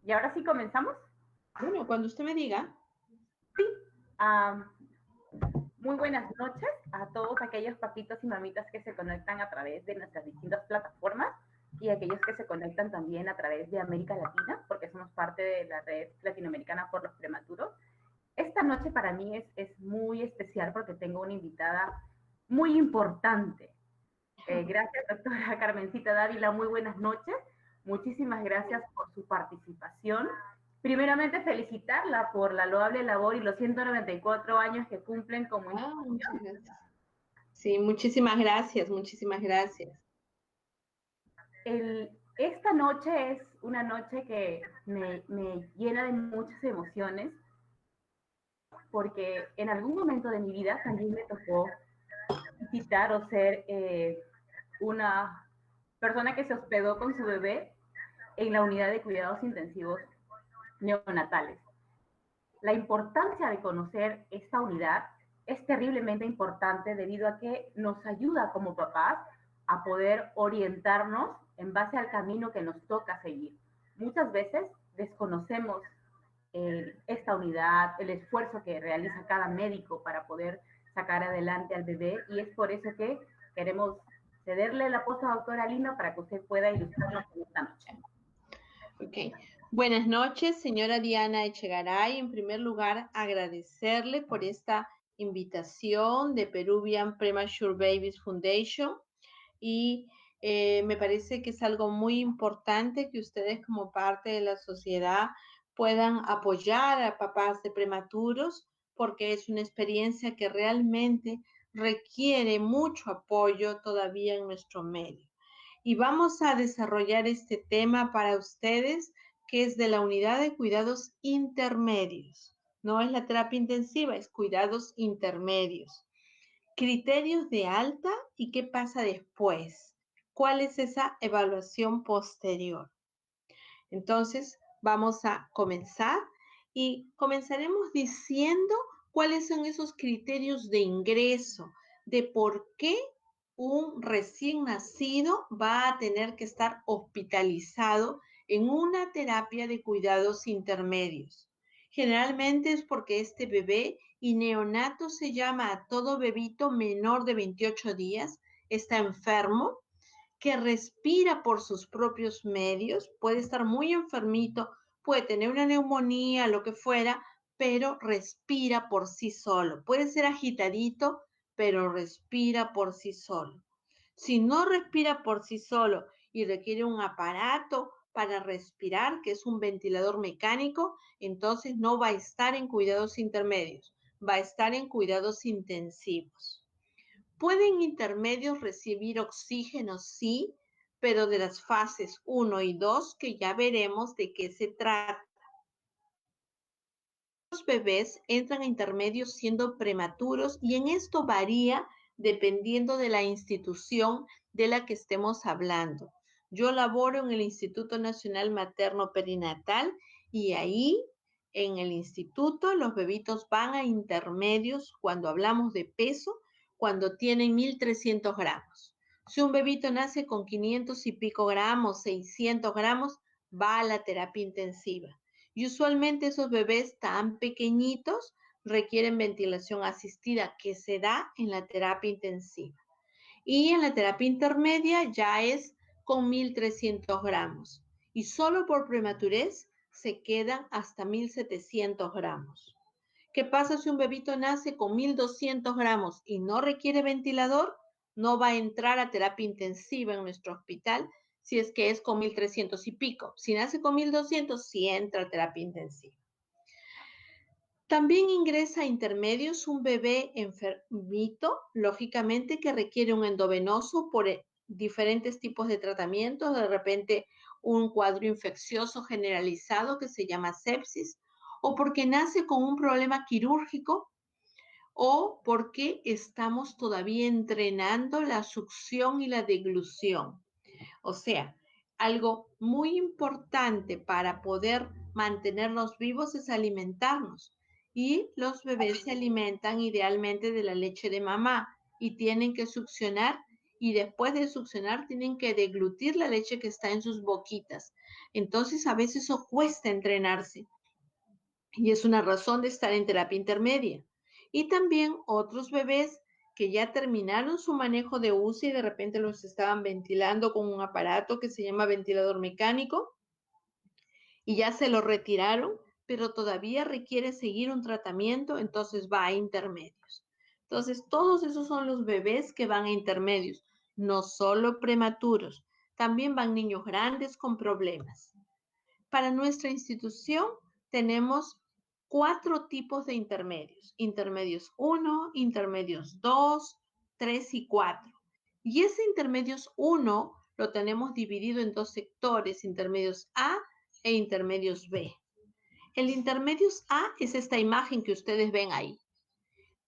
Y ahora sí comenzamos. Bueno, cuando usted me diga. Sí. Muy buenas noches a todos aquellos papitos y mamitas que se conectan a través de nuestras distintas plataformas y aquellos que se conectan también a través de América Latina, porque somos parte de la red latinoamericana por los prematuros. Esta noche para mí es muy especial porque tengo una invitada muy importante. Gracias, doctora Carmencita Dávila. Muy buenas noches. Muchísimas gracias por su participación. Primeramente, felicitarla por la loable labor y los 194 años que cumplen como Muchas institución. gracias. Sí, muchísimas gracias, muchísimas gracias. Esta noche es una noche que me llena de muchas emociones porque en algún momento de mi vida también me tocó visitar o ser una persona que se hospedó con su bebé en la unidad de cuidados intensivos neonatales. La importancia de conocer esta unidad es terriblemente importante debido a que nos ayuda como papás a poder orientarnos en base al camino que nos toca seguir. Muchas veces desconocemos esta unidad, el esfuerzo que realiza cada médico para poder sacar adelante al bebé y es por eso que queremos cederle la posta a la doctora Lina para que usted pueda ilustrarnos en esta noche. Ok. Buenas noches, señora Diana Echegaray. En primer lugar, agradecerle por esta invitación de Peruvian Premature Babies Foundation y me parece que es algo muy importante que ustedes como parte de la sociedad puedan apoyar a papás de prematuros porque es una experiencia que realmente requiere mucho apoyo todavía en nuestro medio. Y vamos a desarrollar este tema para ustedes, que es de la unidad de cuidados intermedios. No es la terapia intensiva, es cuidados intermedios. Criterios de alta y qué pasa después. ¿Cuál es esa evaluación posterior? Entonces, vamos a comenzar y comenzaremos diciendo cuáles son esos criterios de ingreso, de por qué un recién nacido va a tener que estar hospitalizado en una terapia de cuidados intermedios. Generalmente es porque este bebé y neonato se llama a todo bebito menor de 28 días, está enfermo, que respira por sus propios medios, puede estar muy enfermito, puede tener una neumonía, lo que fuera, pero respira por sí solo. Puede ser agitadito, pero respira por sí solo. Si no respira por sí solo y requiere un aparato para respirar, que es un ventilador mecánico, entonces no va a estar en cuidados intermedios, va a estar en cuidados intensivos. ¿Pueden intermedios recibir oxígeno? Sí, pero de las fases 1 y 2, que ya veremos de qué se trata. Los bebés entran a intermedios siendo prematuros y en esto varía dependiendo de la institución de la que estemos hablando. Yo laboro en el Instituto Nacional Materno Perinatal y ahí en el instituto los bebitos van a intermedios cuando hablamos de peso, cuando tienen 1.300 gramos. Si un bebito nace con 500 y pico gramos, 600 gramos, va a la terapia intensiva. Y usualmente esos bebés tan pequeñitos requieren ventilación asistida que se da en la terapia intensiva. Y en la terapia intermedia ya es con 1.300 gramos. Y solo por prematurez se quedan hasta 1.700 gramos. ¿Qué pasa si un bebito nace con 1.200 gramos y no requiere ventilador? No va a entrar a terapia intensiva en nuestro hospital si es que es con 1.300 y pico. Si nace con 1.200, sí entra a terapia intensiva. También ingresa a intermedios un bebé enfermito, lógicamente que requiere un endovenoso por diferentes tipos de tratamientos, de repente un cuadro infeccioso generalizado que se llama sepsis, o porque nace con un problema quirúrgico, o porque estamos todavía entrenando la succión y la deglución. O sea, algo muy importante para poder mantenernos vivos es alimentarnos. Y los bebés se alimentan idealmente de la leche de mamá y tienen que succionar y después de succionar tienen que deglutir la leche que está en sus boquitas. Entonces a veces eso cuesta entrenarse y es una razón de estar en terapia intermedia. Y también otros bebés que ya terminaron su manejo de UCI y de repente los estaban ventilando con un aparato que se llama ventilador mecánico y ya se lo retiraron, pero todavía requiere seguir un tratamiento, entonces va a intermedios. Entonces, todos esos son los bebés que van a intermedios, no solo prematuros, también van niños grandes con problemas. Para nuestra institución tenemos 4 tipos de intermedios. Intermedios 1, intermedios 2, 3 y 4. Y ese intermedios 1 lo tenemos dividido en 2 sectores, intermedios A e intermedios B. El intermedios A es esta imagen que ustedes ven ahí.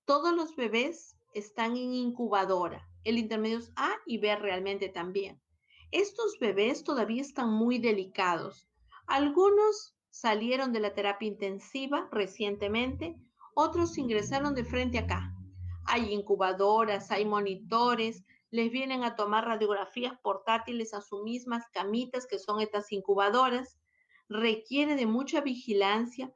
Todos los bebés están en incubadora. El intermedios A y B realmente también. Estos bebés todavía están muy delicados. Algunos salieron de la terapia intensiva recientemente, otros ingresaron de frente acá. Hay incubadoras, hay monitores, les vienen a tomar radiografías portátiles a sus mismas camitas que son estas incubadoras. Requiere de mucha vigilancia.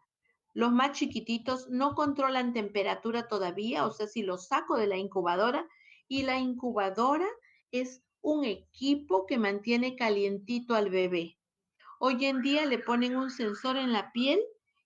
Los más chiquititos no controlan temperatura todavía, o sea, si los saco de la incubadora, y la incubadora es un equipo que mantiene calientito al bebé. Hoy en día le ponen un sensor en la piel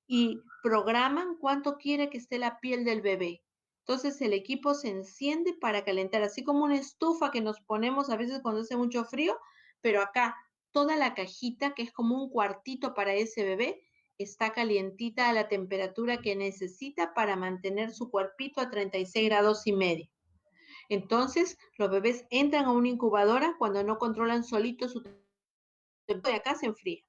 y programan cuánto quiere que esté la piel del bebé. Entonces el equipo se enciende para calentar, así como una estufa que nos ponemos a veces cuando hace mucho frío, pero acá toda la cajita, que es como un cuartito para ese bebé, está calientita a la temperatura que necesita para mantener su cuerpito a 36 grados y medio. Entonces, los bebés entran a una incubadora cuando no controlan solitos su temperatura, de acá se enfría.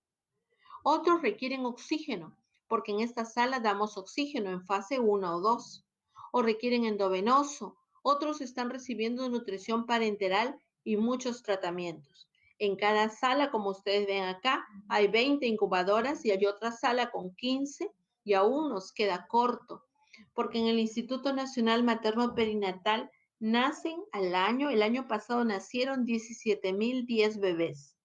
Otros requieren oxígeno, porque en esta sala damos oxígeno en fase 1 o 2, o requieren endovenoso. Otros están recibiendo nutrición parenteral y muchos tratamientos. En cada sala, como ustedes ven acá, hay 20 incubadoras y hay otra sala con 15 y aún nos queda corto, porque en el Instituto Nacional Materno Perinatal nacen al año, el año pasado nacieron 17.010 bebés,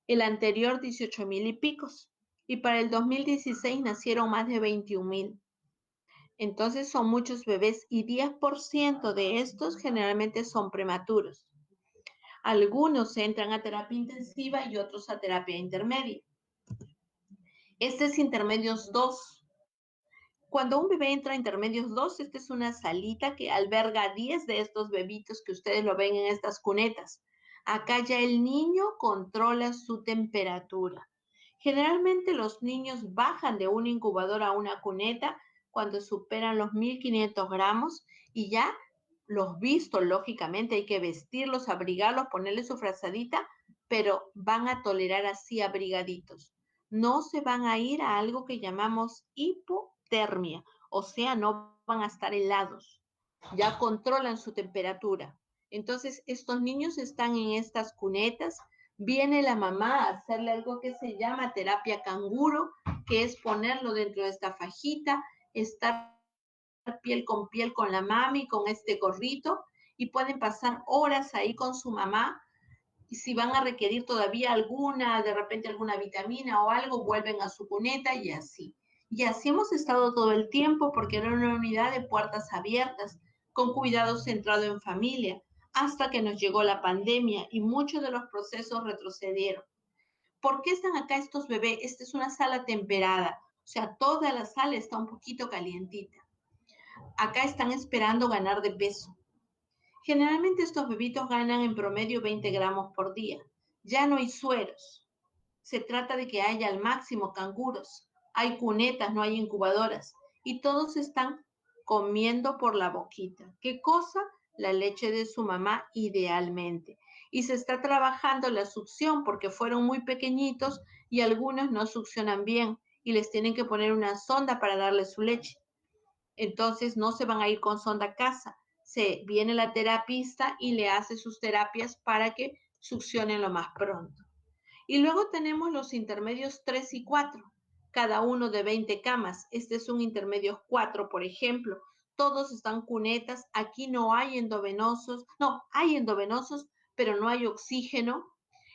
el anterior 18.000 y picos, y para el 2016 nacieron más de 21.000. Entonces son muchos bebés y 10% de estos generalmente son prematuros. Algunos entran a terapia intensiva y otros a terapia intermedia. Este es intermedios 2. Cuando un bebé entra a intermedios 2, esta es una salita que alberga 10 de estos bebitos que ustedes lo ven en estas cunetas. Acá ya el niño controla su temperatura. Generalmente los niños bajan de una incubadora a una cuneta cuando superan los 1.500 gramos y ya los vistos, lógicamente, hay que vestirlos, abrigarlos, ponerles su frazadita, pero van a tolerar así abrigaditos. No se van a ir a algo que llamamos hipotermia, o sea, no van a estar helados, ya controlan su temperatura. Entonces, estos niños están en estas cunetas, viene la mamá a hacerle algo que se llama terapia canguro, que es ponerlo dentro de esta fajita, estar piel con la mami, con este gorrito, y pueden pasar horas ahí con su mamá, y si van a requerir todavía alguna, de repente alguna vitamina o algo, vuelven a su cuneta y así. Y así hemos estado todo el tiempo porque era una unidad de puertas abiertas, con cuidado centrado en familia, hasta que nos llegó la pandemia y muchos de los procesos retrocedieron. ¿Por qué están acá estos bebés? Esta es una sala temperada, o sea, toda la sala está un poquito calientita. Acá están esperando ganar de peso. Generalmente estos bebitos ganan en promedio 20 gramos por día. Ya no hay sueros. Se trata de que haya al máximo canguros. Hay cunetas, no hay incubadoras. Y todos están comiendo por la boquita. ¿Qué cosa? La leche de su mamá idealmente. Y se está trabajando la succión porque fueron muy pequeñitos y algunos no succionan bien y les tienen que poner una sonda para darle su leche. Entonces no se van a ir con sonda a casa. Se viene la terapista y le hace sus terapias para que succionen lo más pronto. Y luego tenemos los intermedios 3 y 4, cada uno de 20 camas. Este es un intermedio 4, por ejemplo, todos están cunetas, aquí no hay endovenosos, no, hay endovenosos, pero no hay oxígeno,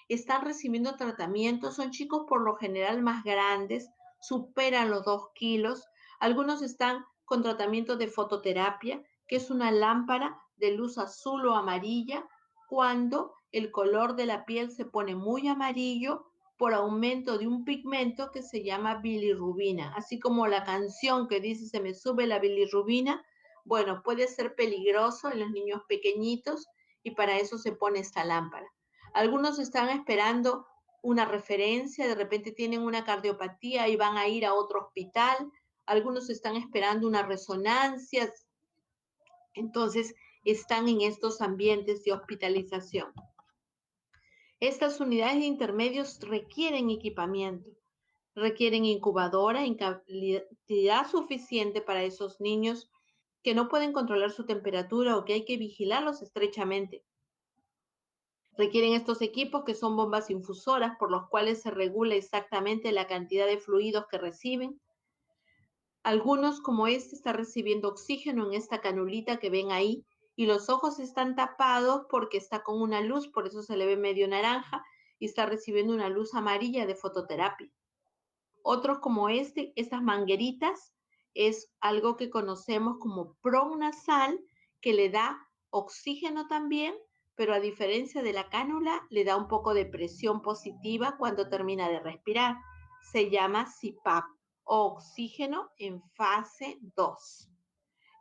están recibiendo tratamiento, son chicos por lo general más grandes, superan los 2 kilos, algunos están con tratamiento de fototerapia, que es una lámpara de luz azul o amarilla, cuando el color de la piel se pone muy amarillo por aumento de un pigmento que se llama bilirrubina, así como la canción que dice se me sube la bilirrubina. Bueno, puede ser peligroso en los niños pequeñitos y para eso se pone esta lámpara. Algunos están esperando una referencia, de repente tienen una cardiopatía y van a ir a otro hospital. Algunos están esperando una resonancia, entonces están en estos ambientes de hospitalización. Estas unidades de intermedios requieren equipamiento, requieren incubadora en cantidad suficiente para esos niños que no pueden controlar su temperatura o que hay que vigilarlos estrechamente. Requieren estos equipos que son bombas infusoras por los cuales se regula exactamente la cantidad de fluidos que reciben. Algunos, como este, están recibiendo oxígeno en esta canulita que ven ahí y los ojos están tapados porque está con una luz, por eso se le ve medio naranja y está recibiendo una luz amarilla de fototerapia. Otros como estas mangueritas, es algo que conocemos como pronasal, que le da oxígeno también, pero a diferencia de la cánula, le da un poco de presión positiva cuando termina de respirar. Se llama CPAP o oxígeno en fase 2.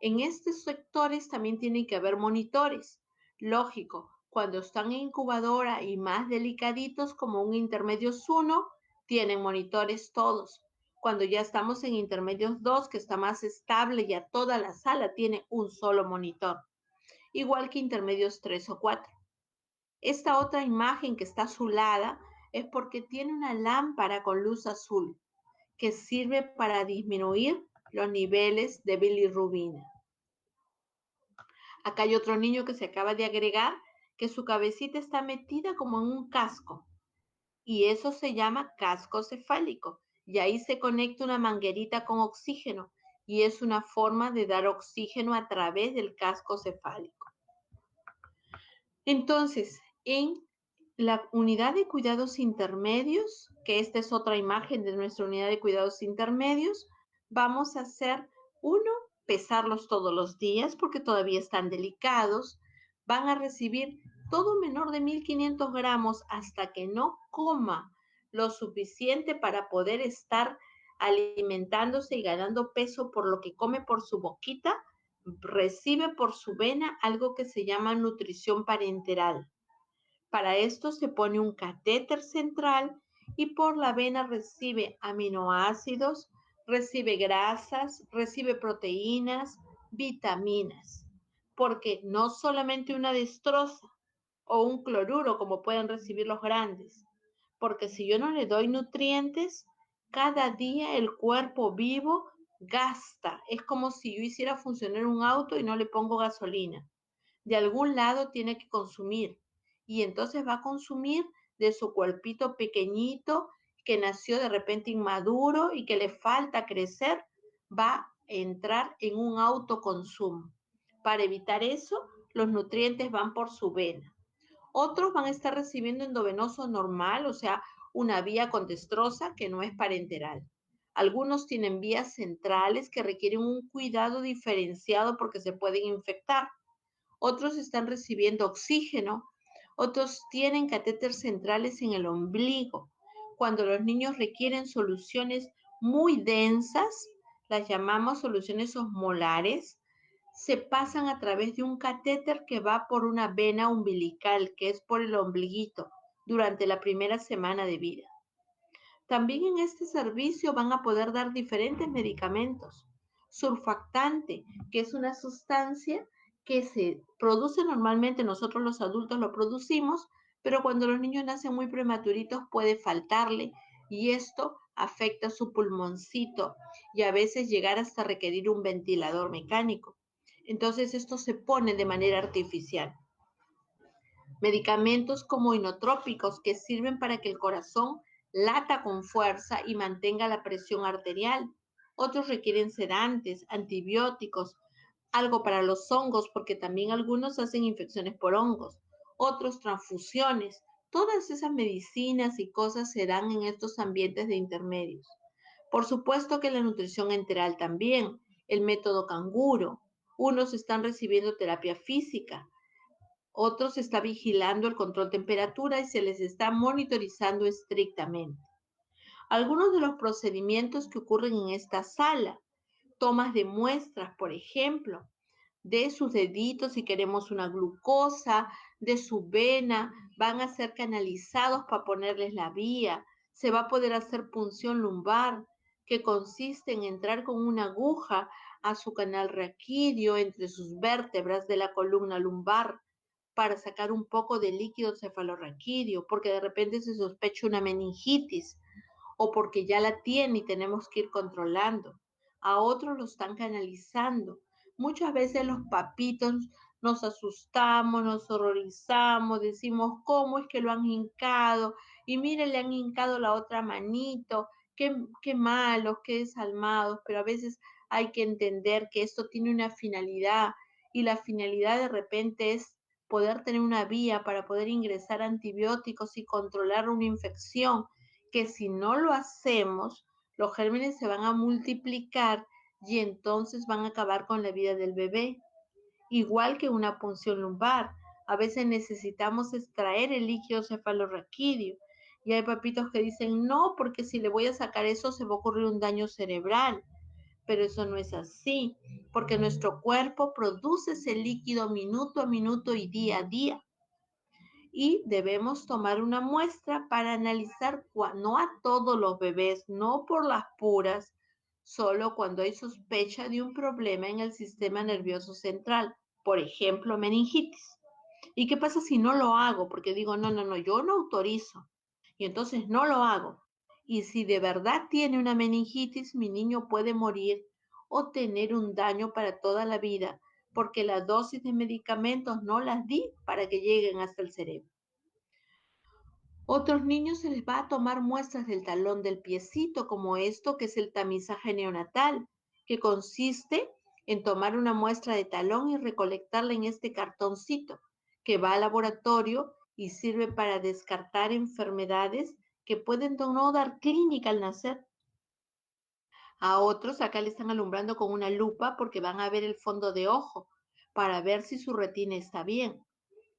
En estos sectores también tienen que haber monitores. Lógico, cuando están en incubadora y más delicaditos como un intermedios 1, tienen monitores todos. Cuando ya estamos en intermedios 2, que está más estable, ya toda la sala tiene un solo monitor. Igual que intermedios 3 o 4. Esta otra imagen que está azulada es porque tiene una lámpara con luz azul que sirve para disminuir los niveles de bilirrubina. Acá hay otro niño que se acaba de agregar, que su cabecita está metida como en un casco y eso se llama casco cefálico y ahí se conecta una manguerita con oxígeno y es una forma de dar oxígeno a través del casco cefálico. Entonces, en la unidad de cuidados intermedios, que esta es otra imagen de nuestra unidad de cuidados intermedios, vamos a hacer uno, pesarlos todos los días porque todavía están delicados, van a recibir todo menor de 1500 gramos hasta que no coma lo suficiente para poder estar alimentándose y ganando peso por lo que come por su boquita, recibe por su vena algo que se llama nutrición parenteral. Para esto se pone un catéter central y por la vena recibe aminoácidos, recibe grasas, recibe proteínas, vitaminas, porque no solamente una destroza o un cloruro como pueden recibir los grandes, porque si yo no le doy nutrientes, cada día el cuerpo vivo gasta. Es como si yo hiciera funcionar un auto y no le pongo gasolina. De algún lado tiene que consumir y entonces va a consumir de su cuerpito pequeñito que nació de repente inmaduro y que le falta crecer, va a entrar en un autoconsumo. Para evitar eso, los nutrientes van por su vena. Otros van a estar recibiendo endovenoso normal, o sea, una vía condestrosa que no es parenteral. Algunos tienen vías centrales que requieren un cuidado diferenciado porque se pueden infectar. Otros están recibiendo oxígeno, otros tienen catéteres centrales en el ombligo. Cuando los niños requieren soluciones muy densas, las llamamos soluciones osmolares, se pasan a través de un catéter que va por una vena umbilical, que es por el ombliguito, durante la primera semana de vida. También en este servicio van a poder dar diferentes medicamentos. Surfactante, que es una sustancia que se produce normalmente, nosotros los adultos lo producimos, pero cuando los niños nacen muy prematuritos puede faltarle y esto afecta su pulmoncito y a veces llegar hasta requerir un ventilador mecánico. Entonces esto se pone de manera artificial. Medicamentos como inotrópicos que sirven para que el corazón lata con fuerza y mantenga la presión arterial. Otros requieren sedantes, antibióticos, algo para los hongos, porque también algunos hacen infecciones por hongos, otros transfusiones. Todas esas medicinas y cosas se dan en estos ambientes de intermedios. Por supuesto que la nutrición enteral también, el método canguro. Unos están recibiendo terapia física, otros está vigilando el control de temperatura y se les está monitorizando estrictamente. Algunos de los procedimientos que ocurren en esta sala, tomas de muestras, por ejemplo, de sus deditos si queremos una glucosa, de su vena, van a ser canalizados para ponerles la vía. Se va a poder hacer punción lumbar, que consiste en entrar con una aguja a su canal raquídeo entre sus vértebras de la columna lumbar para sacar un poco de líquido cefalorraquídeo, porque de repente se sospecha una meningitis o porque ya la tiene y tenemos que ir controlando. A otros lo están canalizando. Muchas veces los papitos nos asustamos, nos horrorizamos, decimos, ¿cómo es que lo han hincado? Y mire, le han hincado la otra manito, qué malos, qué desalmados, pero a veces hay que entender que esto tiene una finalidad y la finalidad de repente es poder tener una vía para poder ingresar antibióticos y controlar una infección que si no lo hacemos, los gérmenes se van a multiplicar y entonces van a acabar con la vida del bebé. Igual que una punción lumbar, a veces necesitamos extraer el líquido cefalorraquídeo y hay papitos que dicen no, porque si le voy a sacar eso se va a ocurrir un daño cerebral. Pero eso no es así, porque nuestro cuerpo produce ese líquido minuto a minuto y día a día y debemos tomar una muestra para analizar no a todos los bebés, no por las puras, solo cuando hay sospecha de un problema en el sistema nervioso central, por ejemplo, meningitis. ¿Y qué pasa si no lo hago? Porque digo, no, yo no autorizo. Y entonces no lo hago. Y si de verdad tiene una meningitis, mi niño puede morir o tener un daño para toda la vida, porque la dosis de medicamentos no las di para que lleguen hasta el cerebro. Otros niños se les va a tomar muestras del talón del piecito, como esto que es el tamizaje neonatal, que consiste en tomar una muestra de talón y recolectarla en este cartoncito, que va al laboratorio y sirve para descartar enfermedades que pueden no dar clínica al nacer. A otros acá le están alumbrando con una lupa porque van a ver el fondo de ojo para ver si su retina está bien.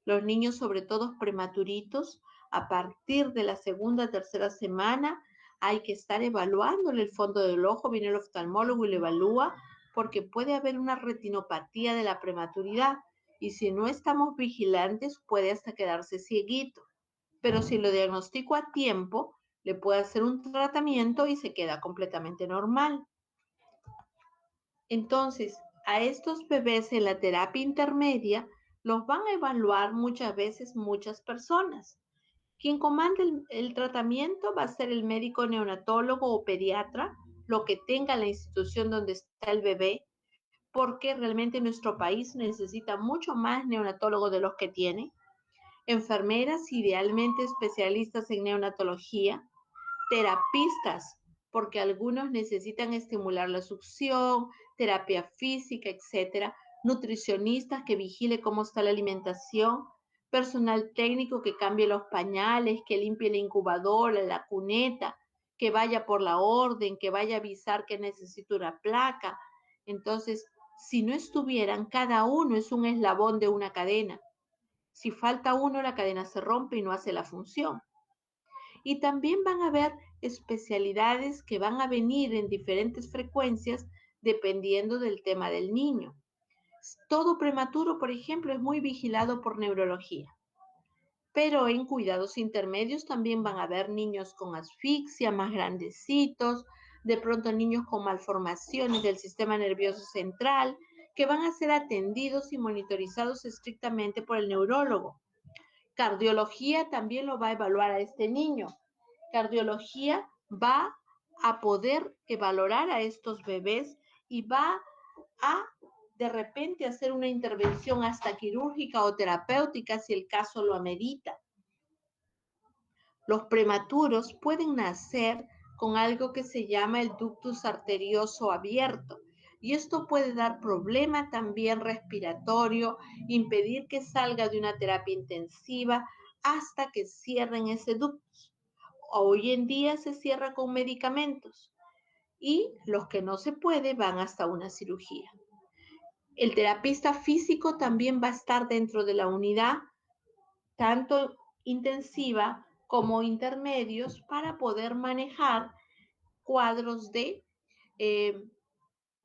Los niños, sobre todo prematuritos, a partir de la segunda, tercera semana, hay que estar evaluándole el fondo del ojo, viene el oftalmólogo y lo evalúa, porque puede haber una retinopatía de la prematuridad y si no estamos vigilantes puede hasta quedarse cieguito. Pero si lo diagnostico a tiempo, le puedo hacer un tratamiento y se queda completamente normal. Entonces, a estos bebés en la terapia intermedia los van a evaluar muchas veces muchas personas. Quien comanda el tratamiento va a ser el médico neonatólogo o pediatra, lo que tenga la institución donde está el bebé, porque realmente nuestro país necesita mucho más neonatólogos de los que tiene. Enfermeras, idealmente especialistas en neonatología, terapistas, porque algunos necesitan estimular la succión, terapia física, etcétera, nutricionistas que vigile cómo está la alimentación, personal técnico que cambie los pañales, que limpie la incubadora, la cuneta, que vaya por la orden, que vaya a avisar que necesita una placa. Entonces, si no estuvieran, cada uno es un eslabón de una cadena. Si falta uno, la cadena se rompe y no hace la función. Y también van a haber especialidades que van a venir en diferentes frecuencias dependiendo del tema del niño. Todo prematuro, por ejemplo, es muy vigilado por neurología. Pero en cuidados intermedios también van a haber niños con asfixia, más grandecitos, de pronto niños con malformaciones del sistema nervioso central, que van a ser atendidos y monitorizados estrictamente por el neurólogo. Cardiología también lo va a evaluar a este niño. Cardiología va a poder valorar a estos bebés y va a de repente hacer una intervención hasta quirúrgica o terapéutica si el caso lo amerita. Los prematuros pueden nacer con algo que se llama el ductus arterioso abierto. Y esto puede dar problema también respiratorio, impedir que salga de una terapia intensiva hasta que cierren ese ducto. Hoy en día se cierra con medicamentos y los que no se puede van hasta una cirugía. El terapista físico también va a estar dentro de la unidad, tanto intensiva como intermedios, para poder manejar cuadros de eh,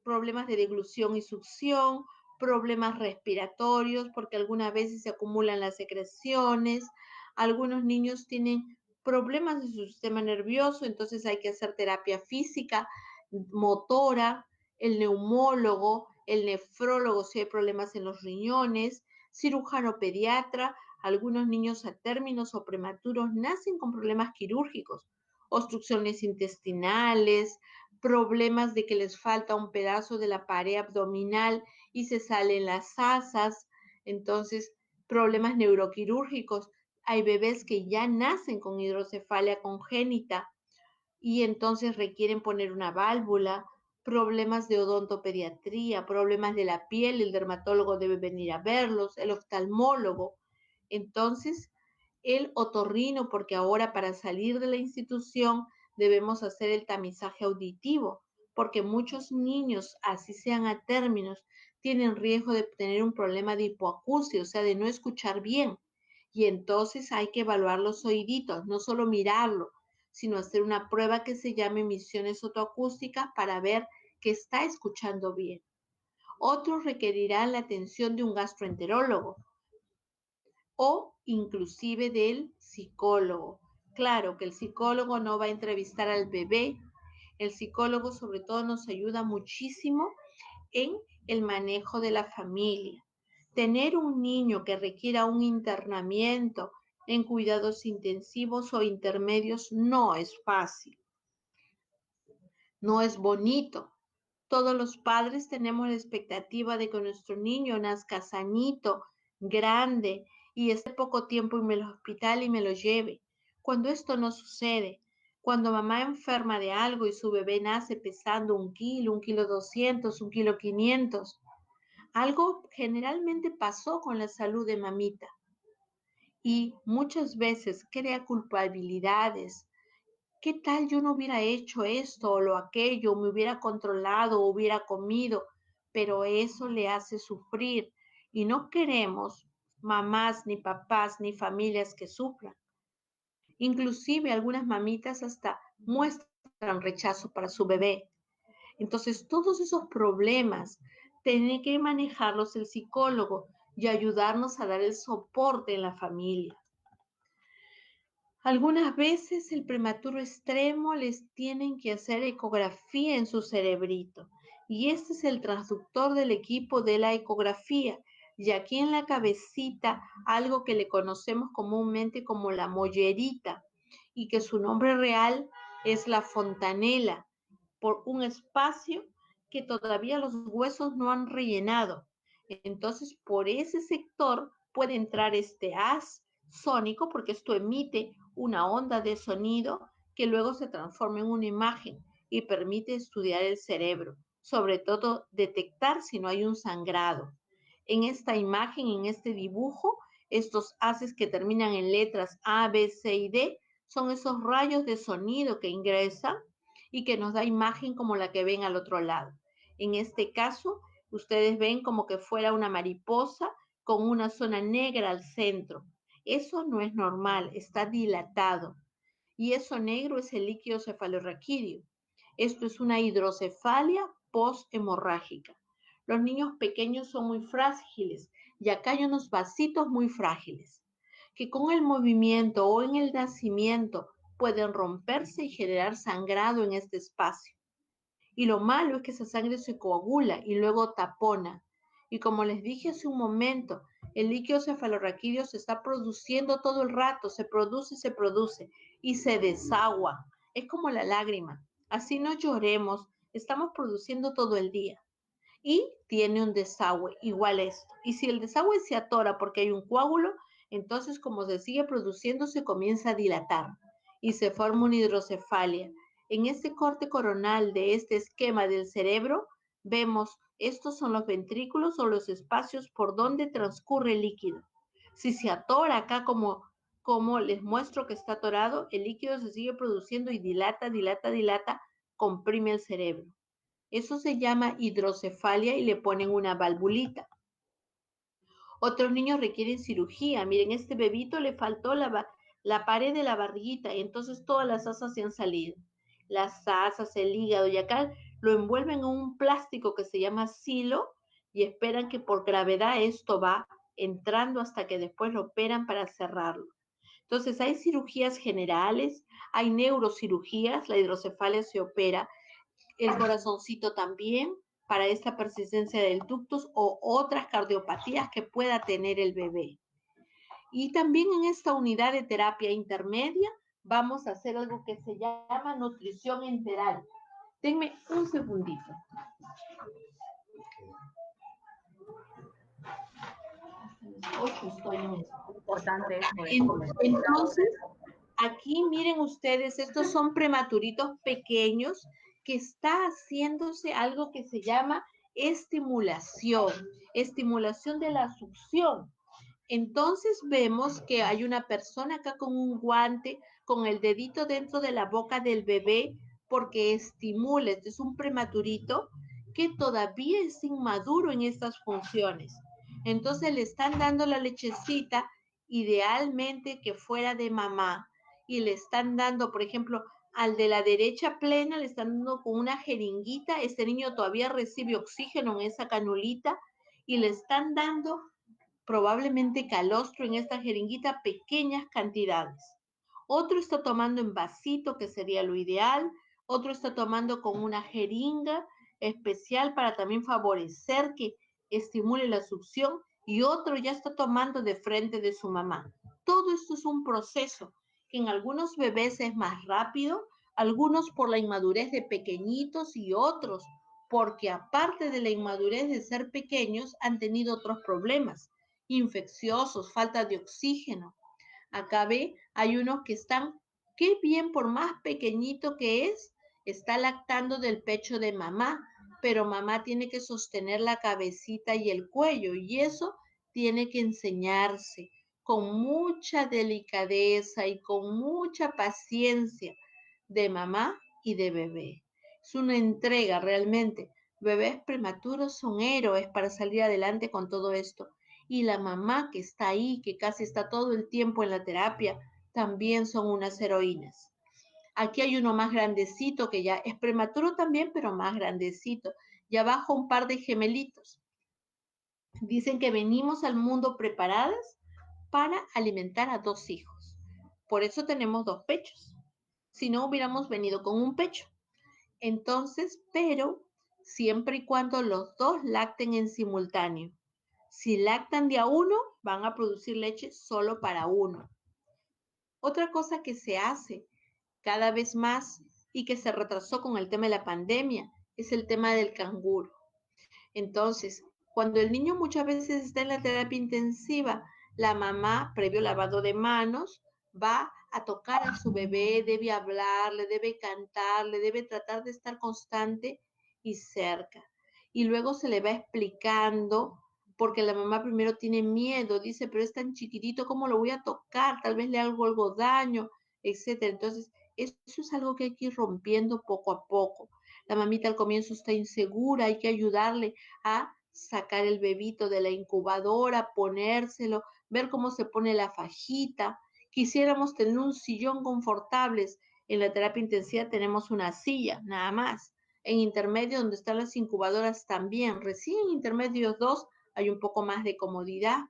problemas de deglución y succión, problemas respiratorios, porque algunas veces se acumulan las secreciones, algunos niños tienen problemas de su sistema nervioso, entonces hay que hacer terapia física, motora, el neumólogo, el nefrólogo si hay problemas en los riñones, cirujano pediatra, algunos niños a términos o prematuros nacen con problemas quirúrgicos, obstrucciones intestinales, problemas de que les falta un pedazo de la pared abdominal y se salen las asas, entonces problemas neuroquirúrgicos. Hay bebés que ya nacen con hidrocefalia congénita y entonces requieren poner una válvula, problemas de odontopediatría, problemas de la piel, el dermatólogo debe venir a verlos, el oftalmólogo. Entonces, el otorrino, porque ahora para salir de la institución debemos hacer el tamizaje auditivo, porque muchos niños, así sean a términos, tienen riesgo de tener un problema de hipoacusia, o sea, de no escuchar bien. Y entonces hay que evaluar los oíditos, no solo mirarlo, sino hacer una prueba que se llame emisiones otoacústicas para ver que está escuchando bien. Otros requerirán la atención de un gastroenterólogo o inclusive del psicólogo. Claro que el psicólogo no va a entrevistar al bebé, el psicólogo sobre todo nos ayuda muchísimo en el manejo de la familia. Tener un niño que requiera un internamiento en cuidados intensivos o intermedios no es fácil, no es bonito. Todos los padres tenemos la expectativa de que nuestro niño nazca sanito, grande y esté poco tiempo en el hospital y me lo lleve. Cuando esto no sucede, cuando mamá enferma de algo y su bebé nace pesando 1 kilo, 1 kilo 200, 1 kilo 500, algo generalmente pasó con la salud de mamita y muchas veces crea culpabilidades. ¿Qué tal yo no hubiera hecho esto o lo aquello, me hubiera controlado, hubiera comido? Pero eso le hace sufrir y no queremos mamás, ni papás, ni familias que sufran. Inclusive algunas mamitas hasta muestran rechazo para su bebé. Entonces, todos esos problemas tiene que manejarlos el psicólogo y ayudarnos a dar el soporte en la familia. Algunas veces el prematuro extremo les tienen que hacer ecografía en su cerebrito y este es el transductor del equipo de la ecografía y aquí en la cabecita algo que le conocemos comúnmente como la mollerita y que su nombre real es la fontanela por un espacio que todavía los huesos no han rellenado. Entonces por ese sector puede entrar este haz sónico porque esto emite una onda de sonido que luego se transforma en una imagen y permite estudiar el cerebro, sobre todo detectar si no hay un sangrado. En esta imagen, en este dibujo, estos haces que terminan en letras A, B, C y D son esos rayos de sonido que ingresan y que nos da imagen como la que ven al otro lado. En este caso, ustedes ven como que fuera una mariposa con una zona negra al centro. Eso no es normal, está dilatado. Y eso negro es el líquido cefalorraquídeo. Esto es una hidrocefalia posthemorrágica. Los niños pequeños son muy frágiles y acá hay unos vasitos muy frágiles que con el movimiento o en el nacimiento pueden romperse y generar sangrado en este espacio. Y lo malo es que esa sangre se coagula y luego tapona. Y como les dije hace un momento, el líquido cefalorraquídeo se está produciendo todo el rato, se produce y se desagua. Es como la lágrima. Así no lloremos, estamos produciendo todo el día. Y tiene un desagüe, igual esto. Y si el desagüe se atora porque hay un coágulo, entonces como se sigue produciendo, se comienza a dilatar y se forma una hidrocefalia. En este corte coronal de este esquema del cerebro vemos, estos son los ventrículos o los espacios por donde transcurre el líquido. Si se atora acá como les muestro que está atorado, el líquido se sigue produciendo y dilata, dilata, dilata, comprime el cerebro. Eso se llama hidrocefalia y le ponen una valvulita. Otros niños requieren cirugía. Miren, este bebito le faltó la pared de la barriguita, y entonces todas las asas se han salido. Las asas, el hígado, y acá lo envuelven en un plástico que se llama silo y esperan que por gravedad esto va entrando hasta que después lo operan para cerrarlo. Entonces hay cirugías generales, hay neurocirugías, la hidrocefalia se opera, el corazoncito también, para esta persistencia del ductus o otras cardiopatías que pueda tener el bebé. Y también en esta unidad de terapia intermedia vamos a hacer algo que se llama nutrición enteral. Denme un segundito. Importante eso. Entonces, aquí miren ustedes, estos son prematuritos pequeños que está haciéndose algo que se llama estimulación de la succión. Entonces vemos que hay una persona acá con un guante, con el dedito dentro de la boca del bebé, porque estimula. Este es un prematurito que todavía es inmaduro en estas funciones. Entonces le están dando la lechecita, idealmente que fuera de mamá, y le están dando, por ejemplo, al de la derecha plena, le están dando con una jeringuita. Este niño todavía recibe oxígeno en esa canulita, y le están dando probablemente calostro en esta jeringuita, pequeñas cantidades. Otro está tomando en vasito, que sería lo ideal. Otro está tomando con una jeringa especial para también favorecer que estimule la succión. Y otro ya está tomando de frente de su mamá. Todo esto es un proceso que en algunos bebés es más rápido, algunos por la inmadurez de pequeñitos y otros porque aparte de la inmadurez de ser pequeños han tenido otros problemas infecciosos, falta de oxígeno. Acá ve, hay unos que están, qué bien, por más pequeñito que es, está lactando del pecho de mamá, pero mamá tiene que sostener la cabecita y el cuello, y eso tiene que enseñarse con mucha delicadeza y con mucha paciencia de mamá y de bebé. Es una entrega realmente. Bebés prematuros son héroes para salir adelante con todo esto. Y la mamá que está ahí, que casi está todo el tiempo en la terapia, también son unas heroínas. Aquí hay uno más grandecito que ya es prematuro también, pero más grandecito. Y abajo un par de gemelitos. Dicen que venimos al mundo preparadas para alimentar a 2 hijos. Por eso tenemos 2 pechos. Si no, hubiéramos venido con un pecho. Entonces, pero siempre y cuando los 2 lacten en simultáneo. Si lactan de a uno, van a producir leche solo para uno. Otra cosa que se hace cada vez más y que se retrasó con el tema de la pandemia es el tema del canguro. Entonces, cuando el niño muchas veces está en la terapia intensiva, la mamá, previo lavado de manos, va a tocar a su bebé, debe hablarle, debe cantarle, debe tratar de estar constante y cerca. Y luego se le va explicando, porque la mamá primero tiene miedo, dice, pero es tan chiquitito, ¿cómo lo voy a tocar? Tal vez le hago algo daño, etcétera. Entonces, eso es algo que hay que ir rompiendo poco a poco. La mamita al comienzo está insegura, hay que ayudarle a sacar el bebito de la incubadora, ponérselo, ver cómo se pone la fajita. Quisiéramos tener un sillón confortables. En la terapia intensiva tenemos una silla, nada más. En intermedio, donde están las incubadoras también. Recién en intermedios 2 hay un poco más de comodidad.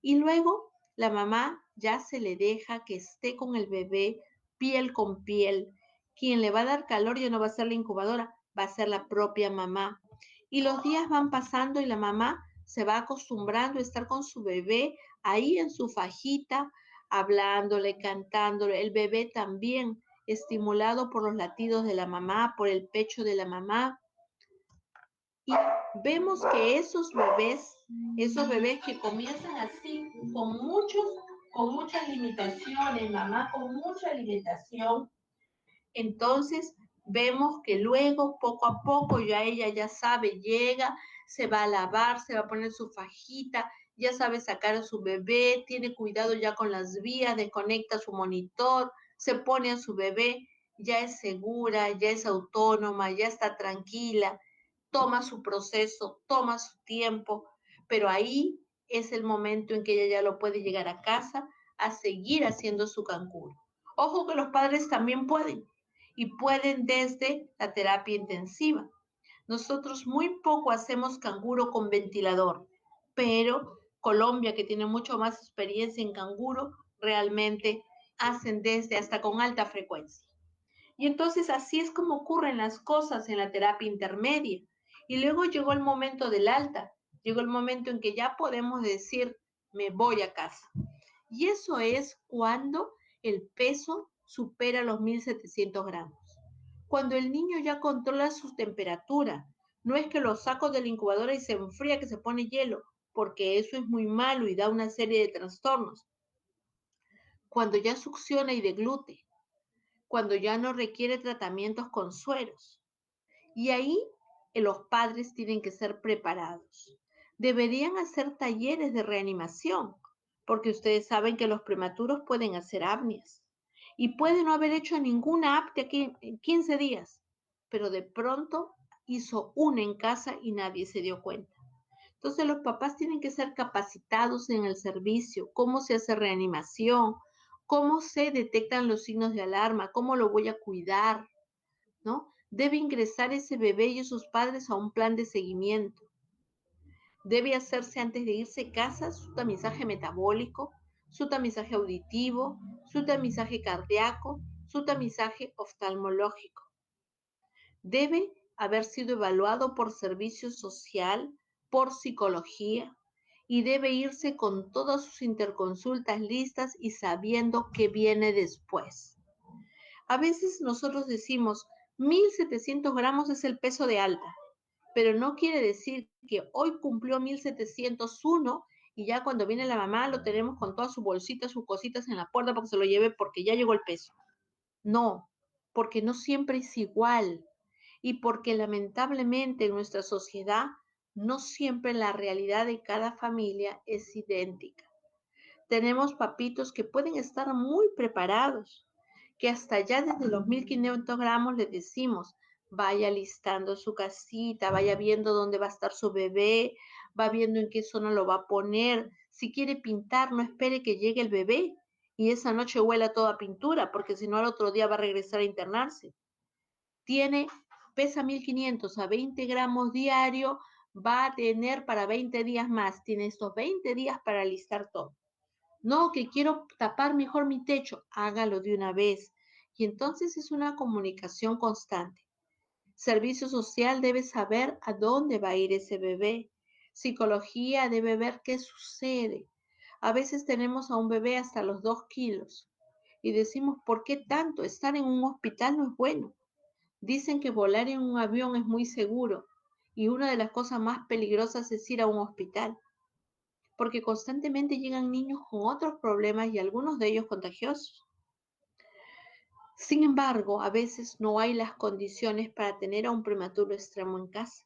Y luego la mamá ya se le deja que esté con el bebé piel con piel. Quien le va a dar calor ya no va a ser la incubadora, va a ser la propia mamá. Y los días van pasando y la mamá se va acostumbrando a estar con su bebé ahí en su fajita, hablándole, cantándole. El bebé también estimulado por los latidos de la mamá, por el pecho de la mamá. Y vemos que esos bebés que comienzan así, con muchas limitaciones, mamá con mucha limitación, entonces vemos que luego, poco a poco, ya ella ya sabe, llega, se va a lavar, se va a poner su fajita, ya sabe sacar a su bebé, tiene cuidado ya con las vías, desconecta su monitor, se pone a su bebé, ya es segura, ya es autónoma, ya está tranquila, toma su proceso, toma su tiempo, pero ahí es el momento en que ella ya lo puede llegar a casa a seguir haciendo su canguro. Ojo que los padres también pueden y pueden desde la terapia intensiva. Nosotros muy poco hacemos canguro con ventilador, pero Colombia, que tiene mucho más experiencia en canguro, realmente hacen desde hasta con alta frecuencia. Y entonces así es como ocurren las cosas en la terapia intermedia. Y luego llegó el momento del alta, llegó el momento en que ya podemos decir, me voy a casa. Y eso es cuando el peso supera los 1.700 gramos. Cuando el niño ya controla su temperatura, no es que lo saco de la incubadora y se enfría, que se pone hielo, porque eso es muy malo y da una serie de trastornos. Cuando ya succiona y deglute, cuando ya no requiere tratamientos con sueros. Y ahí los padres tienen que ser preparados. Deberían hacer talleres de reanimación, porque ustedes saben que los prematuros pueden hacer apneas y puede no haber hecho ninguna apnea aquí en 15 días, pero de pronto hizo una en casa y nadie se dio cuenta. Entonces los papás tienen que ser capacitados en el servicio, cómo se hace reanimación, cómo se detectan los signos de alarma, cómo lo voy a cuidar, ¿no? Debe ingresar ese bebé y sus padres a un plan de seguimiento. Debe hacerse antes de irse a casa su tamizaje metabólico, su tamizaje auditivo, su tamizaje cardíaco, su tamizaje oftalmológico. Debe haber sido evaluado por servicio social, por psicología, y debe irse con todas sus interconsultas listas y sabiendo qué viene después. A veces nosotros decimos, 1.700 gramos es el peso de alta, pero no quiere decir que hoy cumplió 1.701 y ya cuando viene la mamá lo tenemos con toda su bolsita, sus cositas en la puerta para que se lo lleve porque ya llegó el peso. No, porque no siempre es igual y porque lamentablemente en nuestra sociedad no siempre la realidad de cada familia es idéntica. Tenemos papitos que pueden estar muy preparados, que hasta ya desde los 1.500 gramos les decimos, vaya listando su casita, vaya viendo dónde va a estar su bebé, va viendo en qué zona lo va a poner. Si quiere pintar, no espere que llegue el bebé y esa noche huela toda pintura, porque si no al otro día va a regresar a internarse. Pesa 1.500 a 20 gramos diario, va a tener para 20 días más. Tiene estos 20 días para listar todo. No, que quiero tapar mejor mi techo, hágalo de una vez. Y entonces es una comunicación constante. Servicio social debe saber a dónde va a ir ese bebé. Psicología debe ver qué sucede. A veces tenemos a un bebé hasta los 2 kilos y decimos, ¿por qué tanto? Estar en un hospital no es bueno. Dicen que volar en un avión es muy seguro y una de las cosas más peligrosas es ir a un hospital, porque constantemente llegan niños con otros problemas y algunos de ellos contagiosos. Sin embargo, a veces no hay las condiciones para tener a un prematuro extremo en casa.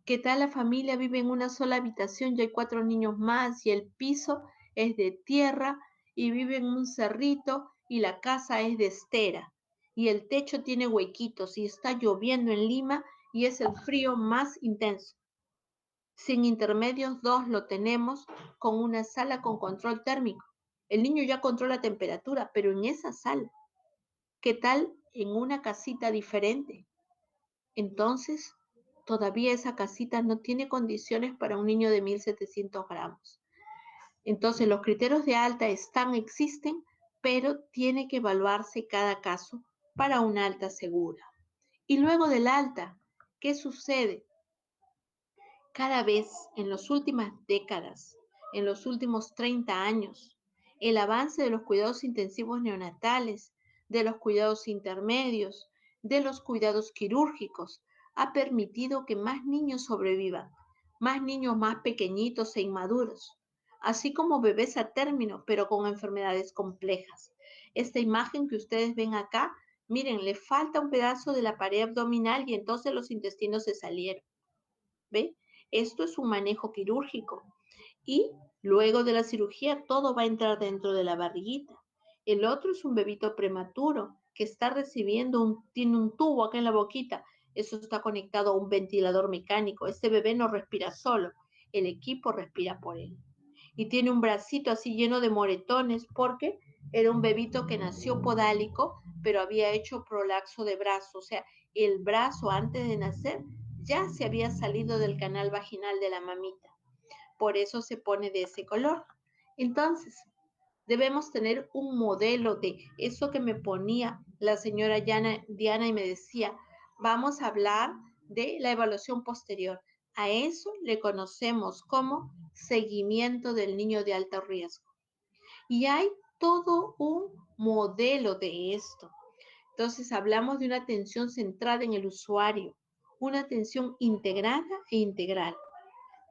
¿Qué tal la familia vive en una sola habitación y hay 4 niños más y el piso es de tierra y vive en un cerrito y la casa es de estera y el techo tiene huequitos y está lloviendo en Lima y es el frío más intenso? Sin intermedios 2 lo tenemos con una sala con control térmico. El niño ya controla temperatura, pero en esa sala. ¿Qué tal en una casita diferente? Entonces, todavía esa casita no tiene condiciones para un niño de 1.700 gramos. Entonces, los criterios de alta existen, pero tiene que evaluarse cada caso para una alta segura. Y luego del alta, ¿qué sucede? Cada vez en las últimas décadas, en los últimos 30 años, el avance de los cuidados intensivos neonatales, de los cuidados intermedios, de los cuidados quirúrgicos, ha permitido que más niños sobrevivan, más niños más pequeñitos e inmaduros, así como bebés a término, pero con enfermedades complejas. Esta imagen que ustedes ven acá miren, le falta un pedazo de la pared abdominal y entonces los intestinos se salieron. ¿Ve? Esto es un manejo quirúrgico. Y luego de la cirugía todo va a entrar dentro de la barriguita. El otro es un bebito prematuro que está recibiendo, tiene un tubo acá en la boquita. Eso está conectado a un ventilador mecánico. Este bebé no respira solo, el equipo respira por él. Y tiene un bracito así lleno de moretones porque era un bebito que nació podálico, pero había hecho prolaxo de brazo. O sea, el brazo antes de nacer ya se había salido del canal vaginal de la mamita. Por eso se pone de ese color. Entonces, debemos tener un modelo de eso que me ponía la señora Diana y me decía, vamos a hablar de la evaluación posterior. A eso le conocemos como seguimiento del niño de alto riesgo. Y hay todo un modelo de esto. Entonces, hablamos de una atención centrada en el usuario, una atención integrada e integral,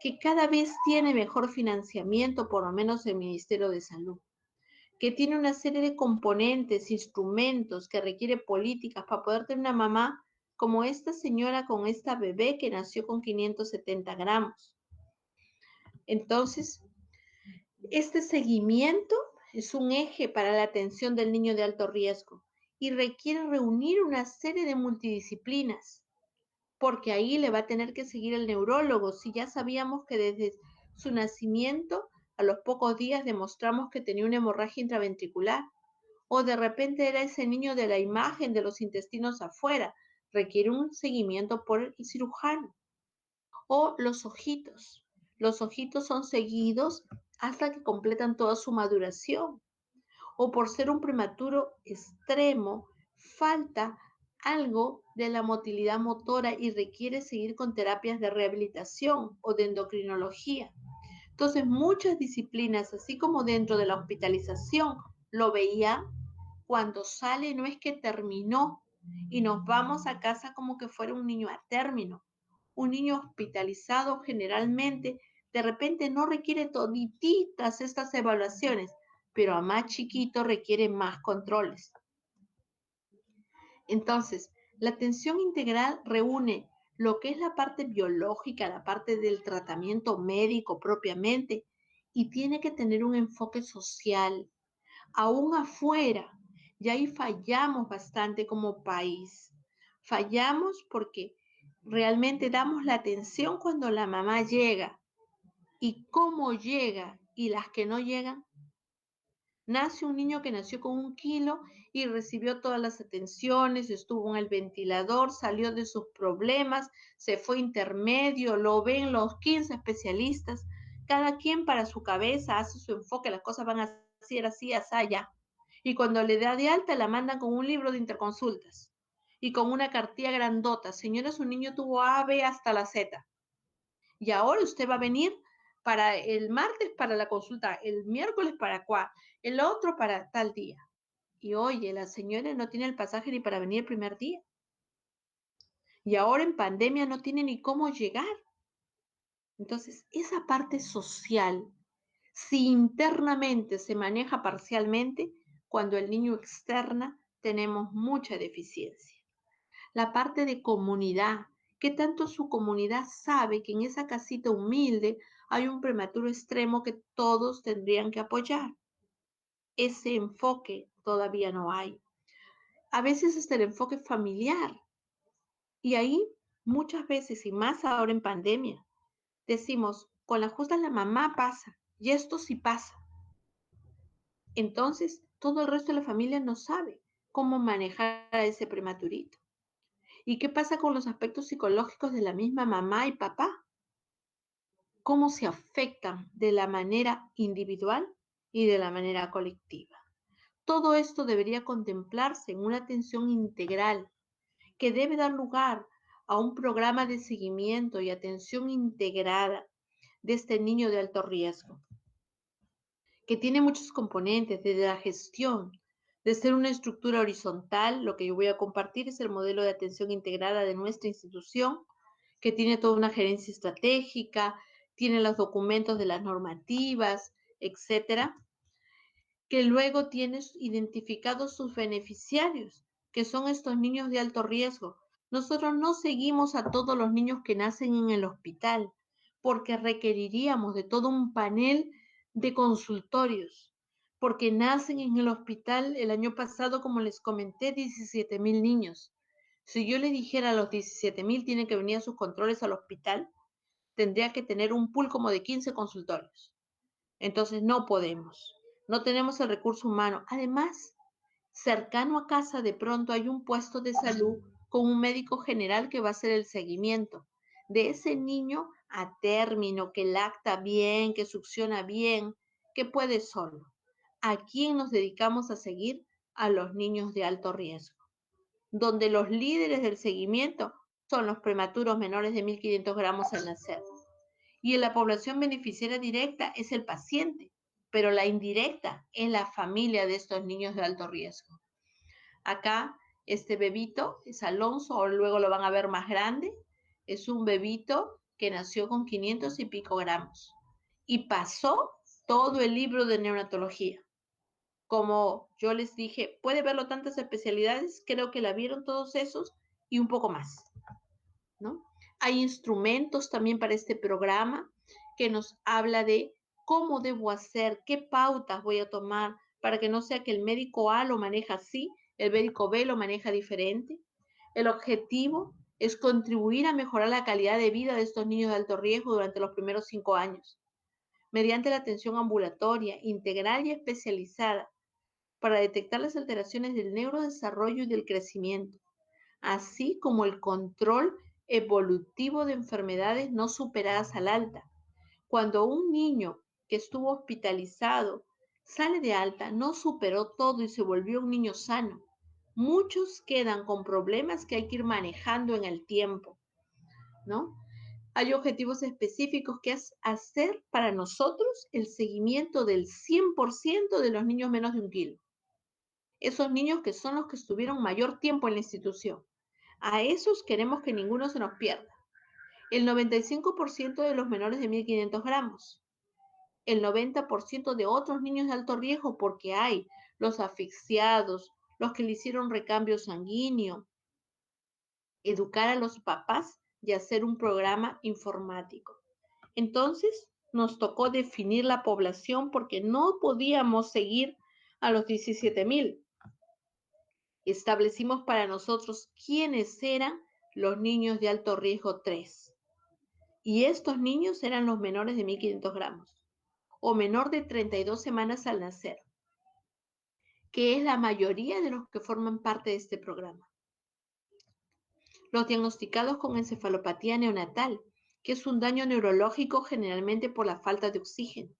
que cada vez tiene mejor financiamiento, por lo menos el Ministerio de Salud, que tiene una serie de componentes, instrumentos, que requiere políticas para poder tener una mamá como esta señora con esta bebé que nació con 570 gramos. Entonces, este seguimiento es un eje para la atención del niño de alto riesgo y requiere reunir una serie de multidisciplinas, porque ahí le va a tener que seguir el neurólogo. Si ya sabíamos que desde su nacimiento, a los pocos días demostramos que tenía una hemorragia intraventricular, o de repente era ese niño de la imagen de los intestinos afuera, requiere un seguimiento por el cirujano. O los ojitos son seguidos hasta que completan toda su maduración. O por ser un prematuro extremo, falta algo de la motilidad motora y requiere seguir con terapias de rehabilitación o de endocrinología. Entonces, muchas disciplinas, así como dentro de la hospitalización, lo veían, cuando sale no es que terminó y nos vamos a casa como que fuera un niño a término. Un niño hospitalizado generalmente de repente no requiere todititas estas evaluaciones, pero a más chiquito requiere más controles. Entonces, la atención integral reúne lo que es la parte biológica, la parte del tratamiento médico propiamente, y tiene que tener un enfoque social, aún afuera. Y ahí fallamos bastante como país. Fallamos porque realmente damos la atención cuando la mamá llega y cómo llega y las que no llegan. Nace un niño que nació con 1 kilo y recibió todas las atenciones, estuvo en el ventilador, salió de sus problemas, se fue intermedio, lo ven los 15 especialistas, cada quien para su cabeza hace su enfoque, las cosas van a ser así, allá. Y cuando le da de alta, la mandan con un libro de interconsultas y con una cartilla grandota. Señora, su niño tuvo A, B hasta la Z. Y ahora usted va a venir para el martes para la consulta, el miércoles para cuál, el otro para tal día. Y oye, la señora no tiene el pasaje ni para venir el primer día. Y ahora en pandemia no tiene ni cómo llegar. Entonces, esa parte social, si internamente se maneja parcialmente, cuando el niño externa, tenemos mucha deficiencia. La parte de comunidad, que tanto su comunidad sabe que en esa casita humilde hay un prematuro extremo que todos tendrían que apoyar. Ese enfoque todavía no hay. A veces es el enfoque familiar. Y ahí muchas veces, y más ahora en pandemia, decimos, con la justa la mamá pasa, y esto sí pasa. Entonces, todo el resto de la familia no sabe cómo manejar a ese prematurito. ¿Y qué pasa con los aspectos psicológicos de la misma mamá y papá? ¿Cómo se afectan de la manera individual y de la manera colectiva? Todo esto debería contemplarse en una atención integral que debe dar lugar a un programa de seguimiento y atención integrada de este niño de alto riesgo, que tiene muchos componentes, desde la gestión, de ser una estructura horizontal. Lo que yo voy a compartir es el modelo de atención integrada de nuestra institución, que tiene toda una gerencia estratégica, tiene los documentos de las normativas, etcétera, que luego tienes identificados sus beneficiarios, que son estos niños de alto riesgo. Nosotros no seguimos a todos los niños que nacen en el hospital, porque requeriríamos de todo un panel de consultorios, porque nacen en el hospital el año pasado, como les comenté, 17,000 niños. Si yo le dijera a los 17,000 tienen que venir a sus controles al hospital, tendría que tener un pool como de 15 consultorios. Entonces no podemos, no tenemos el recurso humano. Además, cercano a casa de pronto hay un puesto de salud con un médico general que va a hacer el seguimiento de ese niño a término, que lacta bien, que succiona bien, que puede solo. ¿A quién nos dedicamos a seguir? A los niños de alto riesgo, donde los líderes del seguimiento son los prematuros menores de 1.500 gramos al nacer. Y en la población beneficiaria directa es el paciente, pero la indirecta es la familia de estos niños de alto riesgo. Acá, este bebito es Alonso, o luego lo van a ver más grande. Es un bebito que nació con 500 y pico gramos y pasó todo el libro de neonatología. Como yo les dije, puede verlo tantas especialidades, creo que la vieron todos esos y un poco más, ¿no? Hay instrumentos también para este programa que nos habla de cómo debo hacer, qué pautas voy a tomar para que no sea que el médico A lo maneja así, el médico B lo maneja diferente. El objetivo es contribuir a mejorar la calidad de vida de estos niños de alto riesgo durante los primeros 5 años, mediante la atención ambulatoria, integral y especializada para detectar las alteraciones del neurodesarrollo y del crecimiento, así como el control evolutivo de enfermedades no superadas al alta. Cuando un niño que estuvo hospitalizado sale de alta, no superó todo y se volvió un niño sano. Muchos quedan con problemas que hay que ir manejando en el tiempo, ¿no? Hay objetivos específicos que es hacer para nosotros el seguimiento del 100% de los niños menos de 1 kilo. Esos niños que son los que estuvieron mayor tiempo en la institución. A esos queremos que ninguno se nos pierda. El 95% de los menores de 1.500 gramos. El 90% de otros niños de alto riesgo, porque hay los asfixiados, los que le hicieron recambio sanguíneo. Educar a los papás y hacer un programa informático. Entonces, nos tocó definir la población porque no podíamos seguir a los 17,000. Establecimos para nosotros quiénes eran los niños de alto riesgo 3. Y estos niños eran los menores de 1.500 gramos o menor de 32 semanas al nacer, que es la mayoría de los que forman parte de este programa. Los diagnosticados con encefalopatía neonatal, que es un daño neurológico generalmente por la falta de oxígeno.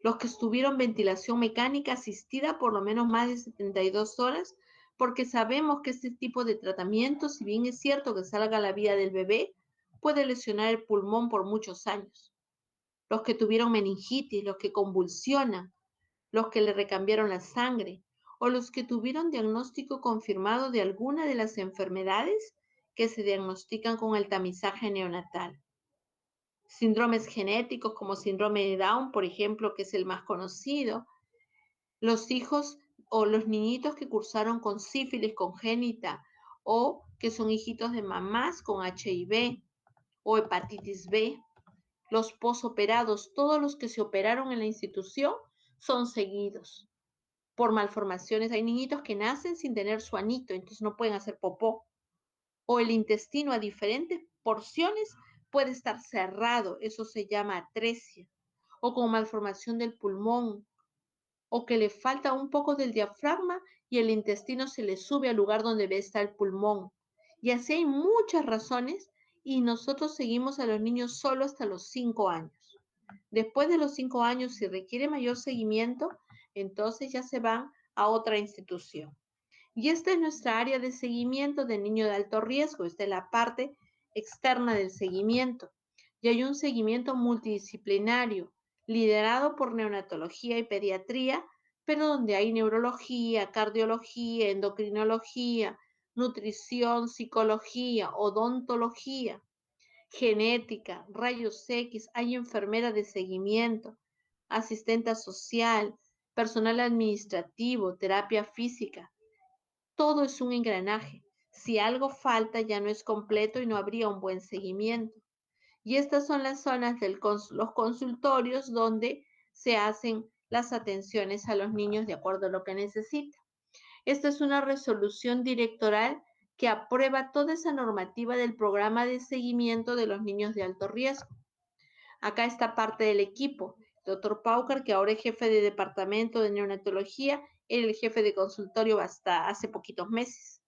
Los que tuvieron ventilación mecánica asistida por lo menos más de 72 horas, porque sabemos que este tipo de tratamiento, si bien es cierto que salga a la vida del bebé, puede lesionar el pulmón por muchos años. Los que tuvieron meningitis, los que convulsionan, los que le recambiaron la sangre, o los que tuvieron diagnóstico confirmado de alguna de las enfermedades que se diagnostican con el tamizaje neonatal. Síndromes genéticos como síndrome de Down, por ejemplo, que es el más conocido. Los hijos o los niñitos que cursaron con sífilis congénita o que son hijitos de mamás con HIV o hepatitis B. Los posoperados, todos los que se operaron en la institución son seguidos por malformaciones. Hay niñitos que nacen sin tener su anito, entonces no pueden hacer popó. O el intestino a diferentes porciones puede estar cerrado, eso se llama atresia. O con malformación del pulmón, o que le falta un poco del diafragma y el intestino se le sube al lugar donde está el pulmón. Y así hay muchas razones y nosotros seguimos a los niños solo hasta los 5 años. Después de los 5 años, si requiere mayor seguimiento, entonces ya se van a otra institución. Y esta es nuestra área de seguimiento de niño de alto riesgo. Esta es la parte externa del seguimiento. Y hay un seguimiento multidisciplinario, liderado por neonatología y pediatría, pero donde hay neurología, cardiología, endocrinología, nutrición, psicología, odontología, genética, rayos X, hay enfermera de seguimiento, asistente social, personal administrativo, terapia física. Todo es un engranaje. Si algo falta, ya no es completo y no habría un buen seguimiento. Y estas son las zonas los consultorios donde se hacen las atenciones a los niños de acuerdo a lo que necesitan. Esta es una resolución directoral que aprueba toda esa normativa del programa de seguimiento de los niños de alto riesgo. Acá está parte del equipo. Doctor Paucar, que ahora es jefe de departamento de neonatología, era el jefe de consultorio hasta hace poquitos meses.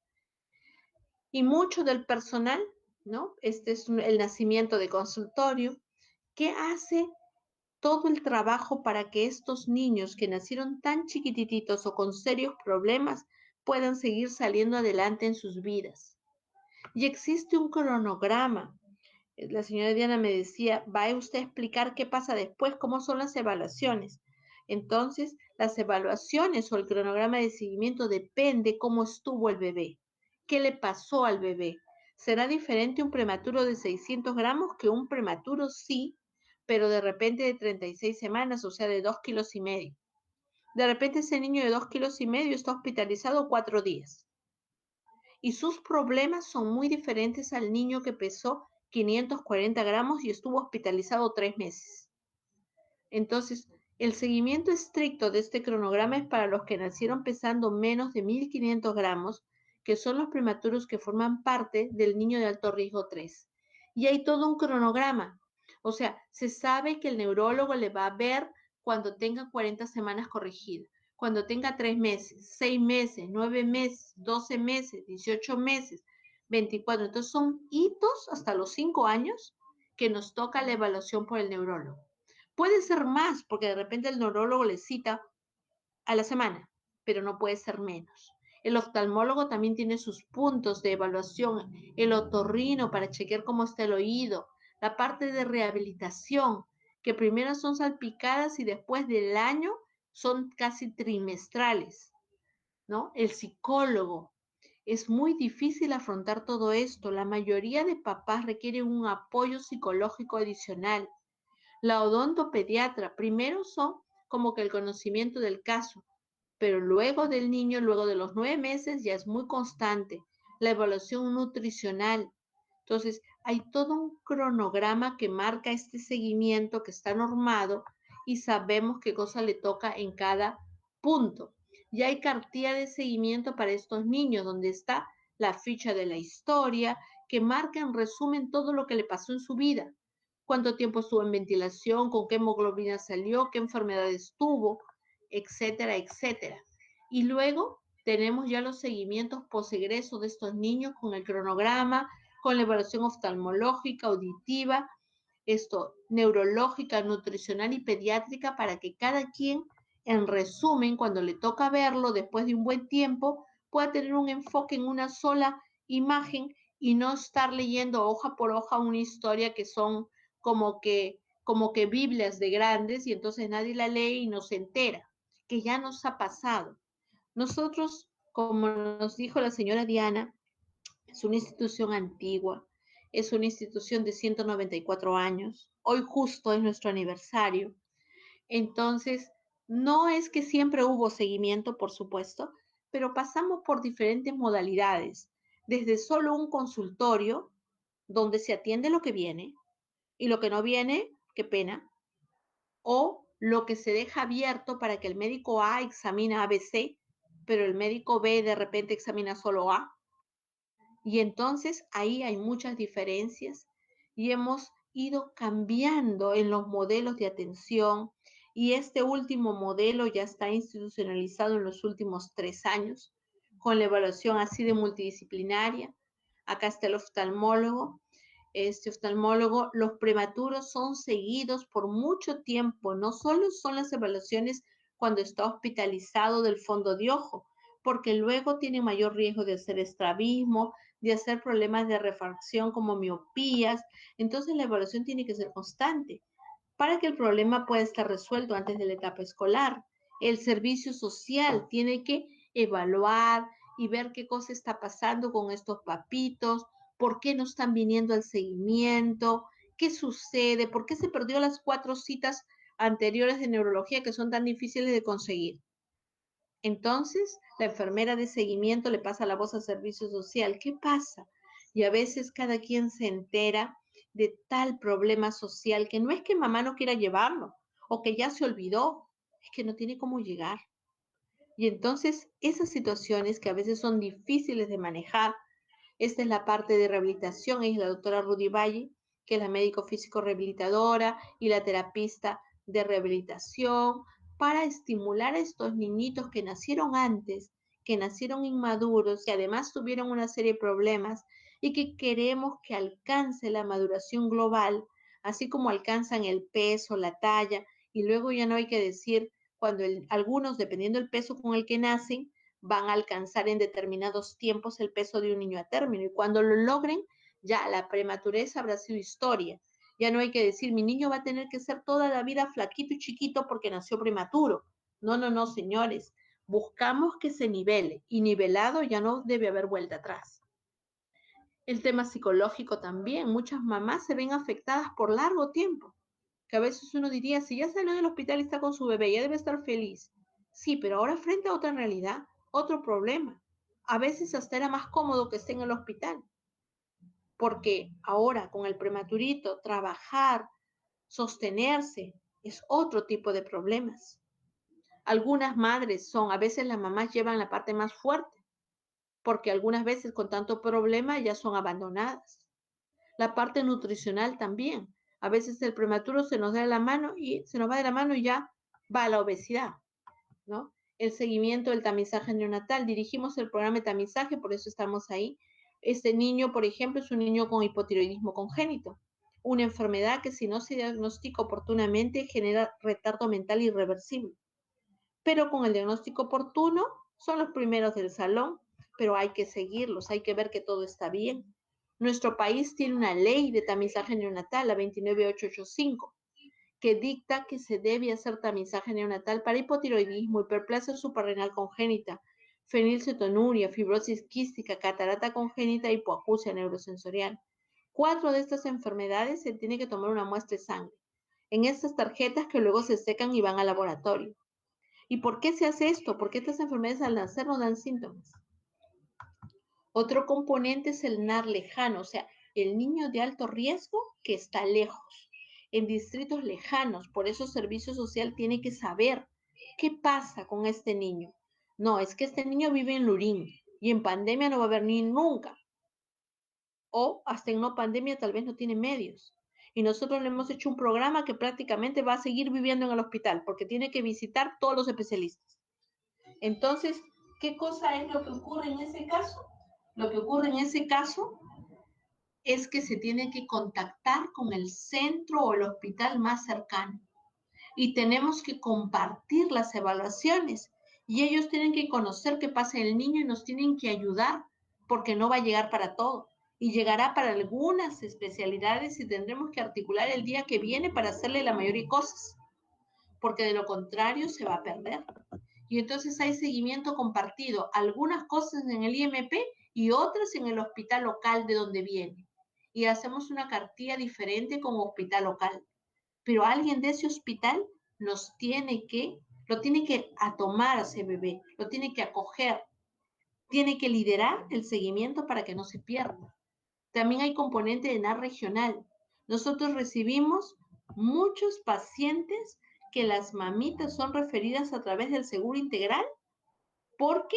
Y mucho del personal, ¿no? Este es el nacimiento de consultorio, que hace todo el trabajo para que estos niños que nacieron tan chiquititos o con serios problemas puedan seguir saliendo adelante en sus vidas. Y existe un cronograma. La señora Diana me decía, ¿va usted a explicar qué pasa después? ¿Cómo son las evaluaciones? Entonces, las evaluaciones o el cronograma de seguimiento depende cómo estuvo el bebé, qué le pasó al bebé. ¿Será diferente un prematuro de 600 gramos que un prematuro? Sí, pero de repente de 36 semanas, o sea, de 2,5 kilos. De repente ese niño de 2,5 kilos está hospitalizado 4 días. Y sus problemas son muy diferentes al niño que pesó 540 gramos y estuvo hospitalizado 3 meses. Entonces, el seguimiento estricto de este cronograma es para los que nacieron pesando menos de 1.500 gramos, que son los prematuros que forman parte del niño de alto riesgo 3. Y hay todo un cronograma. O sea, se sabe que el neurólogo le va a ver cuando tenga 40 semanas corregidas, cuando tenga 3 meses, 6 meses, 9 meses, 12 meses, 18 meses, 24. Entonces son hitos hasta los 5 años que nos toca la evaluación por el neurólogo. Puede ser más, porque de repente el neurólogo le cita a la semana, pero no puede ser menos. El oftalmólogo también tiene sus puntos de evaluación, el otorrino para chequear cómo está el oído, la parte de rehabilitación, que primero son salpicadas y después del año son casi trimestrales, ¿no? El psicólogo. Es muy difícil afrontar todo esto. La mayoría de papás requieren un apoyo psicológico adicional. La odontopediatra, primero son como que el conocimiento del caso, pero luego del niño, luego de los 9 meses, ya es muy constante. La evaluación nutricional. Entonces, hay todo un cronograma que marca este seguimiento que está normado y sabemos qué cosa le toca en cada punto. Y hay cartilla de seguimiento para estos niños, donde está la ficha de la historia, que marca en resumen todo lo que le pasó en su vida. Cuánto tiempo estuvo en ventilación, con qué hemoglobina salió, qué enfermedades tuvo, etcétera, etcétera. Y luego tenemos ya los seguimientos posegreso de estos niños con el cronograma, con la evaluación oftalmológica, auditiva, neurológica, nutricional y pediátrica para que cada quien, en resumen, cuando le toca verlo después de un buen tiempo, pueda tener un enfoque en una sola imagen y no estar leyendo hoja por hoja una historia que son como que Biblias de grandes y entonces nadie la lee y no se entera, que ya nos ha pasado. Nosotros, como nos dijo la señora Diana, es una institución antigua, es una institución de 194 años. Hoy justo es nuestro aniversario. Entonces, no es que siempre hubo seguimiento, por supuesto, pero pasamos por diferentes modalidades, desde solo un consultorio donde se atiende lo que viene y lo que no viene, qué pena, o lo que se deja abierto para que el médico A examina ABC, pero el médico B de repente examina solo A. Y entonces ahí hay muchas diferencias y hemos ido cambiando en los modelos de atención y este último modelo ya está institucionalizado en los últimos 3 años con la evaluación así de multidisciplinaria. Acá está el oftalmólogo. Este oftalmólogo, los prematuros son seguidos por mucho tiempo. No solo son las evaluaciones cuando está hospitalizado del fondo de ojo, porque luego tiene mayor riesgo de hacer estrabismo, de hacer problemas de refracción como miopías. Entonces la evaluación tiene que ser constante para que el problema pueda estar resuelto antes de la etapa escolar. El servicio social tiene que evaluar y ver qué cosa está pasando con estos papitos, por qué no están viniendo al seguimiento, qué sucede, por qué se perdió las 4 citas anteriores de neurología que son tan difíciles de conseguir. Entonces, la enfermera de seguimiento le pasa la voz al servicio social. ¿Qué pasa? Y a veces cada quien se entera de tal problema social que no es que mamá no quiera llevarlo o que ya se olvidó, es que no tiene cómo llegar. Y entonces, esas situaciones que a veces son difíciles de manejar, esta es la parte de rehabilitación, es la doctora Rudy Valle, que es la médico físico rehabilitadora y la terapista de rehabilitación, para estimular a estos niñitos que nacieron antes, que nacieron inmaduros y además tuvieron una serie de problemas y que queremos que alcance la maduración global, así como alcanzan el peso, la talla, y luego ya no hay que decir cuando algunos, dependiendo del peso con el que nacen, van a alcanzar en determinados tiempos el peso de un niño a término. Y cuando lo logren, ya la prematurez habrá sido historia. Ya no hay que decir, mi niño va a tener que ser toda la vida flaquito y chiquito porque nació prematuro. No, no, no, señores. Buscamos que se nivele y nivelado ya no debe haber vuelta atrás. El tema psicológico también. Muchas mamás se ven afectadas por largo tiempo. Que a veces uno diría, si ya salió del hospital y está con su bebé, ya debe estar feliz. Sí, pero ahora frente a otra realidad, otro problema. A veces hasta era más cómodo que esté en el hospital, porque ahora con el prematurito, trabajar, sostenerse, es otro tipo de problemas. Algunas madres son, a veces las mamás llevan la parte más fuerte, porque algunas veces con tanto problema ya son abandonadas. La parte nutricional también. A veces el prematuro se nos da de la mano y se nos va de la mano y ya va a la obesidad, ¿no? El seguimiento del tamizaje neonatal. Dirigimos el programa de tamizaje, por eso estamos ahí. Este niño, por ejemplo, es un niño con hipotiroidismo congénito, una enfermedad que si no se diagnostica oportunamente genera retardo mental irreversible. Pero con el diagnóstico oportuno son los primeros del salón, pero hay que seguirlos, hay que ver que todo está bien. Nuestro país tiene una ley de tamizaje neonatal, la 29885, que dicta que se debe hacer tamizaje neonatal para hipotiroidismo, hiperplasia suprarrenal congénita, fenilcetonuria, fibrosis quística, catarata congénita, hipoacusia neurosensorial. 4 de estas enfermedades se tiene que tomar una muestra de sangre en estas tarjetas que luego se secan y van al laboratorio. ¿Y por qué se hace esto? Porque estas enfermedades al nacer no dan síntomas. Otro componente es el NAR lejano, o sea, el niño de alto riesgo que está lejos, en distritos lejanos. Por eso Servicio Social tiene que saber qué pasa con este niño. No, es que este niño vive en Lurín y en pandemia no va a venir nunca. O hasta en no pandemia tal vez no tiene medios. Y nosotros le hemos hecho un programa que prácticamente va a seguir viviendo en el hospital porque tiene que visitar todos los especialistas. Entonces, ¿qué cosa es lo que ocurre en ese caso? Lo que ocurre en ese caso es que se tiene que contactar con el centro o el hospital más cercano y tenemos que compartir las evaluaciones y ellos tienen que conocer qué pasa en el niño y nos tienen que ayudar porque no va a llegar para todo y llegará para algunas especialidades y tendremos que articular el día que viene para hacerle la mayoría de cosas porque de lo contrario se va a perder. Y entonces hay seguimiento compartido, algunas cosas en el IMP y otras en el hospital local de donde viene. Y hacemos una cartilla diferente como hospital local. Pero alguien de ese hospital nos lo tiene que tomar a ese bebé, lo tiene que acoger, tiene que liderar el seguimiento para que no se pierda. También hay componente de NAR regional. Nosotros recibimos muchos pacientes que las mamitas son referidas a través del seguro integral porque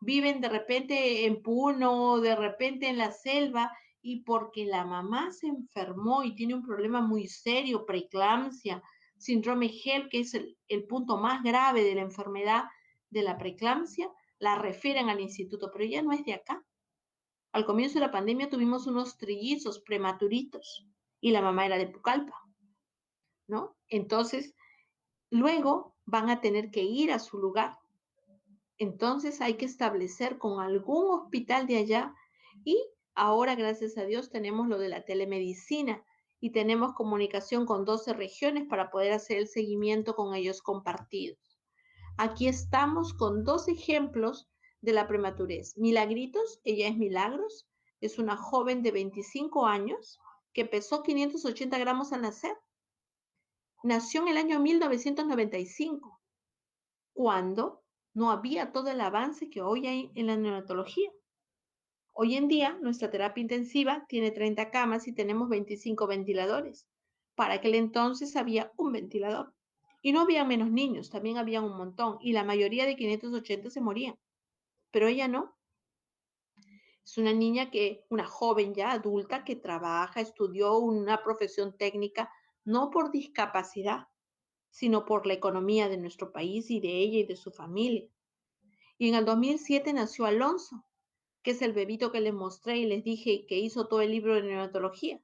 viven de repente en Puno, de repente en la selva, y porque la mamá se enfermó y tiene un problema muy serio, preeclampsia, síndrome HELP, que es el punto más grave de la enfermedad de la preeclampsia, la refieren al instituto, pero ella no es de acá. Al comienzo de la pandemia tuvimos unos trillizos prematuritos y la mamá era de Pucallpa, ¿no? Entonces, luego van a tener que ir a su lugar. Entonces hay que establecer con algún hospital de allá y ahora, gracias a Dios, tenemos lo de la telemedicina y tenemos comunicación con 12 regiones para poder hacer el seguimiento con ellos compartidos. Aquí estamos con 2 ejemplos de la prematurez. Milagritos, ella es Milagros, es una joven de 25 años que pesó 580 gramos al nacer. Nació en el año 1995, cuando no había todo el avance que hoy hay en la neonatología. Hoy en día, nuestra terapia intensiva tiene 30 camas y tenemos 25 ventiladores. Para aquel entonces había un ventilador. Y no había menos niños, también había un montón. Y la mayoría de 580 se morían. Pero ella no. Es una niña una joven ya adulta que trabaja, estudió una profesión técnica, no por discapacidad, sino por la economía de nuestro país y de ella y de su familia. Y en el 2007 nació Alonso, que es el bebito que les mostré y les dije que hizo todo el libro de neonatología.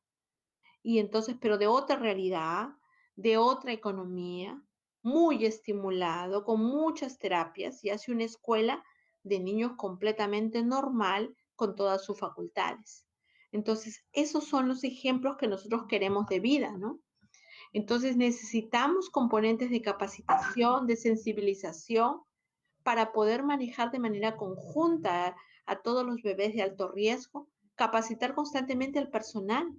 Y entonces, pero de otra realidad, de otra economía, muy estimulado, con muchas terapias, y hace una escuela de niños completamente normal, con todas sus facultades. Entonces, esos son los ejemplos que nosotros queremos de vida, ¿no? Entonces, necesitamos componentes de capacitación, de sensibilización, para poder manejar de manera conjunta a todos los bebés de alto riesgo, capacitar constantemente al personal,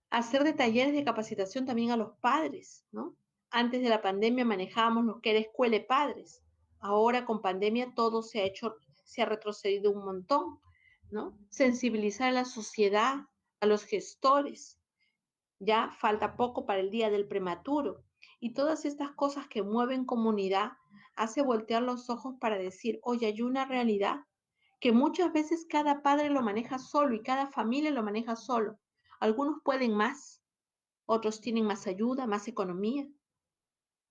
hacer de talleres de capacitación también a los padres, ¿no? Antes de la pandemia manejábamos lo que era escuela de padres. Ahora con pandemia todo se ha retrocedido un montón, ¿no? Sensibilizar a la sociedad, a los gestores. Ya falta poco para el día del prematuro. Y todas estas cosas que mueven comunidad hace voltear los ojos para decir, oye, hay una realidad que muchas veces cada padre lo maneja solo y cada familia lo maneja solo. Algunos pueden más, otros tienen más ayuda, más economía,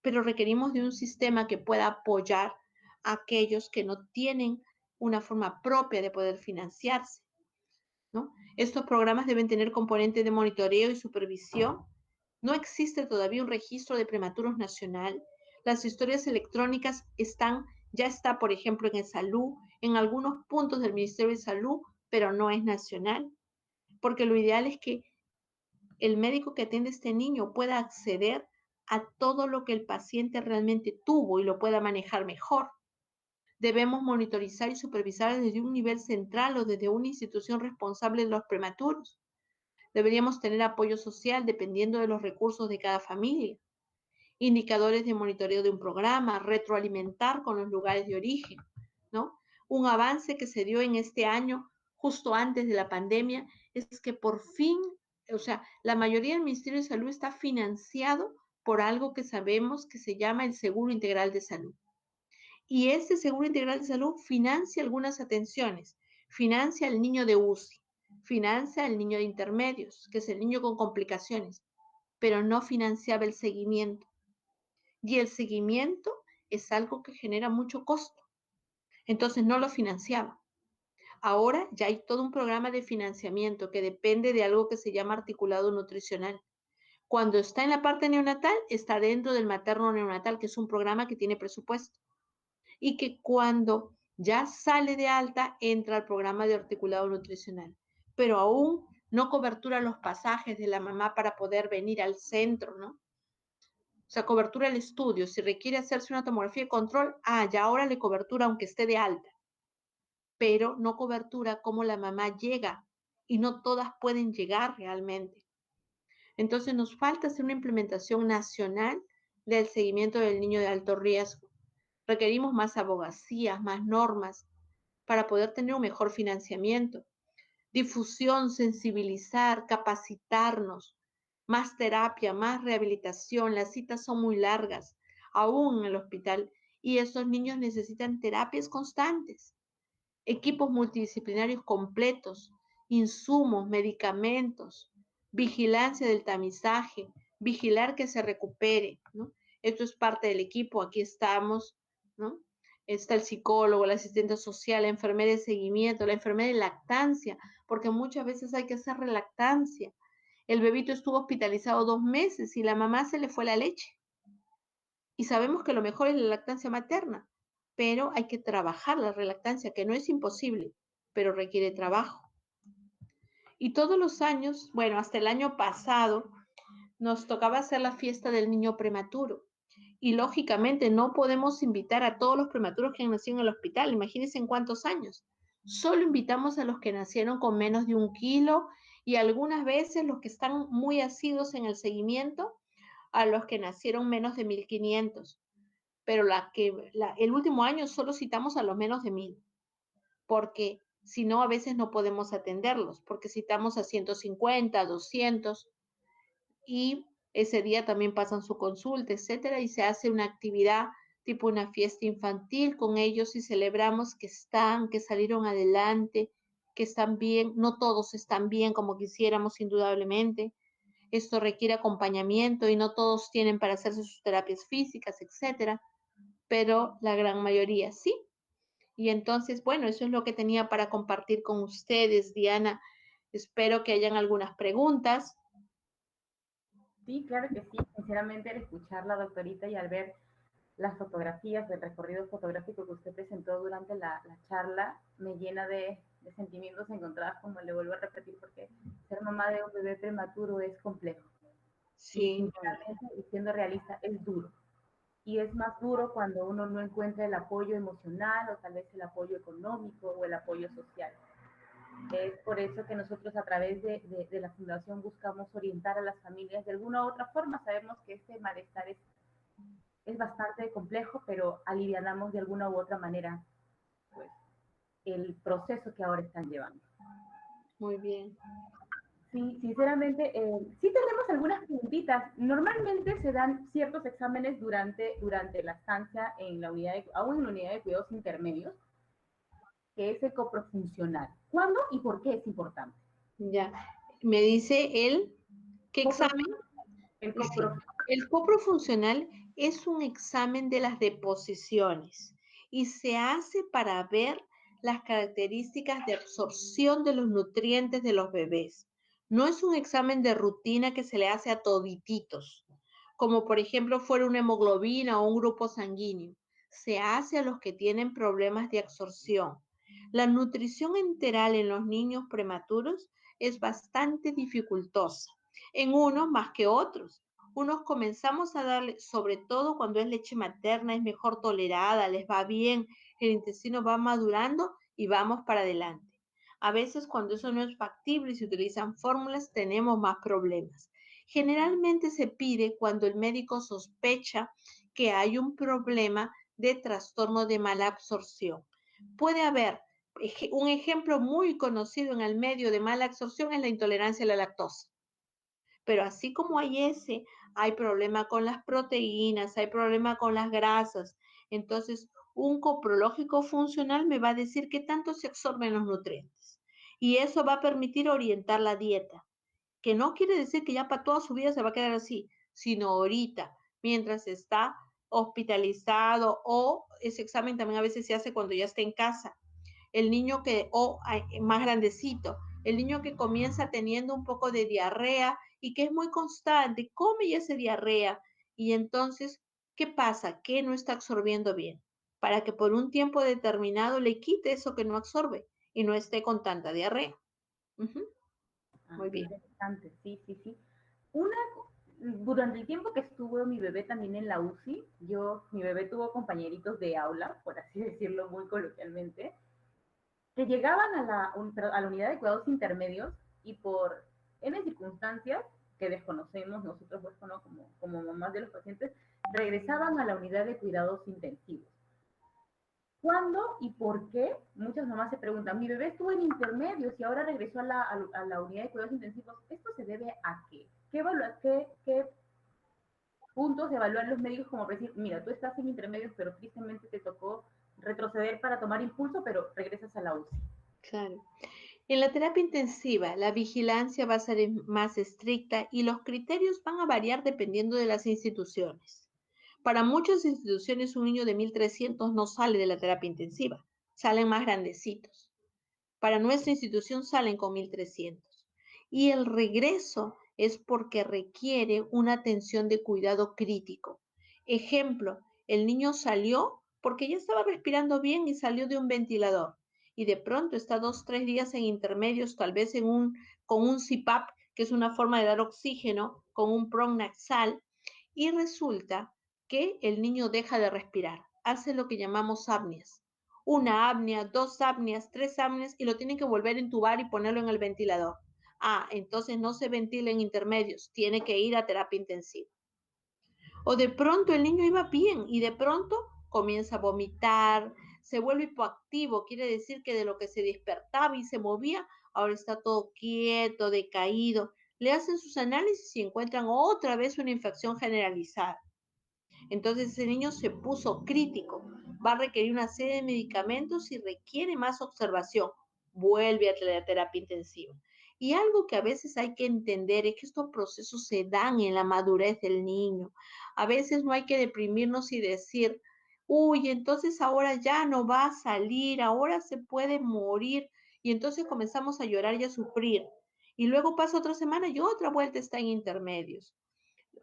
pero requerimos de un sistema que pueda apoyar a aquellos que no tienen una forma propia de poder financiarse, ¿no? Estos programas deben tener componentes de monitoreo y supervisión. No existe todavía un registro de prematuros nacional. Las historias electrónicas ya está, por ejemplo, en el salud, en algunos puntos del Ministerio de Salud, pero no es nacional, porque lo ideal es que el médico que atiende a este niño pueda acceder a todo lo que el paciente realmente tuvo y lo pueda manejar mejor. Debemos monitorizar y supervisar desde un nivel central o desde una institución responsable de los prematuros. Deberíamos tener apoyo social dependiendo de los recursos de cada familia, indicadores de monitoreo de un programa, retroalimentar con los lugares de origen, ¿no? Un avance que se dio en este año, justo antes de la pandemia, es que por fin, o sea, la mayoría del Ministerio de Salud está financiado por algo que sabemos que se llama el Seguro Integral de Salud. Y ese Seguro Integral de Salud financia algunas atenciones, financia al niño de UCI, financia al niño de intermedios, que es el niño con complicaciones, pero no financiaba el seguimiento. Y el seguimiento es algo que genera mucho costo. Entonces no lo financiaba. Ahora ya hay todo un programa de financiamiento que depende de algo que se llama articulado nutricional. Cuando está en la parte neonatal, está dentro del materno neonatal, que es un programa que tiene presupuesto. Y que cuando ya sale de alta, entra al programa de articulado nutricional. Pero aún no cobertura los pasajes de la mamá para poder venir al centro, ¿no? O sea, cobertura el estudio. Si requiere hacerse una tomografía de control, ya ahora le cobertura aunque esté de alta. Pero no cobertura cómo la mamá llega y no todas pueden llegar realmente. Entonces nos falta hacer una implementación nacional del seguimiento del niño de alto riesgo. Requerimos más abogacías, más normas para poder tener un mejor financiamiento. Difusión, sensibilizar, capacitarnos, más terapia, más rehabilitación. Las citas son muy largas, aún en el hospital, y esos niños necesitan terapias constantes, equipos multidisciplinarios completos, insumos, medicamentos, vigilancia del tamizaje, vigilar que se recupere, ¿no? Esto es parte del equipo, aquí estamos, ¿no? Está el psicólogo, la asistente social, la enfermera de seguimiento, la enfermera de lactancia, porque muchas veces hay que hacer relactancia. El bebito estuvo hospitalizado 2 meses y la mamá se le fue la leche. Y sabemos que lo mejor es la lactancia materna, pero hay que trabajar la relactancia, que no es imposible, pero requiere trabajo. Y todos los años, bueno, hasta el año pasado, nos tocaba hacer la fiesta del niño prematuro. Y lógicamente no podemos invitar a todos los prematuros que han nacido en el hospital. Imagínense en cuántos años. Solo invitamos a los que nacieron con menos de 1 kilo y algunas veces los que están muy asiduos en el seguimiento, a los que nacieron menos de 1500. pero el último año solo citamos a los menos de 1,000, porque si no, a veces no podemos atenderlos, porque citamos a 150, 200, y ese día también pasan su consulta, etcétera, y se hace una actividad tipo una fiesta infantil con ellos y celebramos que salieron adelante, que están bien. No todos están bien como quisiéramos, indudablemente. Esto requiere acompañamiento y no todos tienen para hacerse sus terapias físicas, etcétera, pero la gran mayoría sí. Y entonces, bueno, eso es lo que tenía para compartir con ustedes, Diana. Espero que hayan algunas preguntas. Sí, claro que sí. Sinceramente, al escuchar la doctorita y al ver las fotografías, el recorrido fotográfico que usted presentó durante la charla, me llena de sentimientos encontrados, como le vuelvo a repetir, porque ser mamá de un bebé prematuro es complejo. Y Sí, sinceramente, y siendo realista, es duro. Y es más duro cuando uno no encuentra el apoyo emocional o tal vez el apoyo económico o el apoyo social. Es por eso que nosotros a través de la fundación buscamos orientar a las familias de alguna u otra forma. Sabemos que este malestar es bastante complejo, pero alivianamos de alguna u otra manera pues, el proceso que ahora están llevando. muy bien. Sí, sinceramente, sí tenemos algunas preguntitas. Normalmente se dan ciertos exámenes durante la estancia en la unidad aún en la unidad de cuidados intermedios, que es el coprofuncional. ¿Cuándo y por qué es importante? Ya. Me dice ¿qué examen? El Sí. coprofuncional. El coprofuncional es un examen de las deposiciones y se hace para ver las características de absorción de los nutrientes de los bebés. No es un examen de rutina que se le hace a todititos, como por ejemplo fuera una hemoglobina o un grupo sanguíneo. Se hace a los que tienen problemas de absorción. La nutrición enteral en los niños prematuros es bastante dificultosa, en unos más que otros. Unos comenzamos a darle, sobre todo cuando es leche materna, es mejor tolerada, les va bien, el intestino va madurando y vamos para adelante. A veces cuando eso no es factible y se utilizan fórmulas, tenemos más problemas. Generalmente se pide cuando el médico sospecha que hay un problema de trastorno de mala absorción. Puede haber un ejemplo muy conocido en el medio de mala absorción es la intolerancia a la lactosa. Pero así como hay ese, hay problema con las proteínas, hay problema con las grasas. Entonces, un coprológico funcional me va a decir qué tanto se absorben los nutrientes. Y eso va a permitir orientar la dieta, que no quiere decir que ya para toda su vida se va a quedar así, sino ahorita, mientras está hospitalizado, o ese examen también a veces se hace cuando ya está en casa. El niño más grandecito, el niño que comienza teniendo un poco de diarrea y que es muy constante, come y hace diarrea. Y entonces, ¿qué pasa? Que no está absorbiendo bien, para que por un tiempo determinado le quite eso que no absorbe y no esté con tanta diarrea. Muy Qué bien. interesante, sí, sí, sí. Durante el tiempo que estuvo mi bebé también en la UCI, mi bebé tuvo compañeritos de aula, por así decirlo muy coloquialmente, que llegaban a la unidad de cuidados intermedios y por N circunstancias que desconocemos nosotros, pues, ¿no? como mamás de los pacientes, regresaban a la unidad de cuidados intensivos. ¿Cuándo y por qué? Muchas mamás se preguntan, mi bebé estuvo en intermedios y ahora regresó a la unidad de cuidados intensivos. ¿Esto se debe a qué? ¿Qué puntos evalúan los médicos como para decir, mira, tú estás en intermedios, pero tristemente te tocó retroceder para tomar impulso, pero regresas a la UCI? Claro. En la terapia intensiva, la vigilancia va a ser más estricta y los criterios van a variar dependiendo de las instituciones. Para muchas instituciones, un niño de 1,300 no sale de la terapia intensiva, salen más grandecitos. Para nuestra institución salen con 1,300. Y el regreso es porque requiere una atención de cuidado crítico. Ejemplo, el niño salió porque ya estaba respirando bien y salió de un ventilador. Y de pronto está 2, 3 días en intermedios, tal vez con un CPAP, que es una forma de dar oxígeno, con un pronaxal, y resulta que el niño deja de respirar, hace lo que llamamos apneas. Una apnea, 2 apneas, 3 apneas y lo tienen que volver a intubar y ponerlo en el ventilador. Entonces no se ventila en intermedios, tiene que ir a terapia intensiva. O de pronto el niño iba bien y de pronto comienza a vomitar, se vuelve hipoactivo, quiere decir que de lo que se despertaba y se movía, ahora está todo quieto, decaído. Le hacen sus análisis y encuentran otra vez una infección generalizada. Entonces ese niño se puso crítico, va a requerir una serie de medicamentos y requiere más observación. Vuelve a la terapia intensiva. Y algo que a veces hay que entender es que estos procesos se dan en la madurez del niño. A veces no hay que deprimirnos y decir, uy, entonces ahora ya no va a salir, ahora se puede morir. Y entonces comenzamos a llorar y a sufrir. Y luego pasa otra semana y otra vuelta está en intermedios.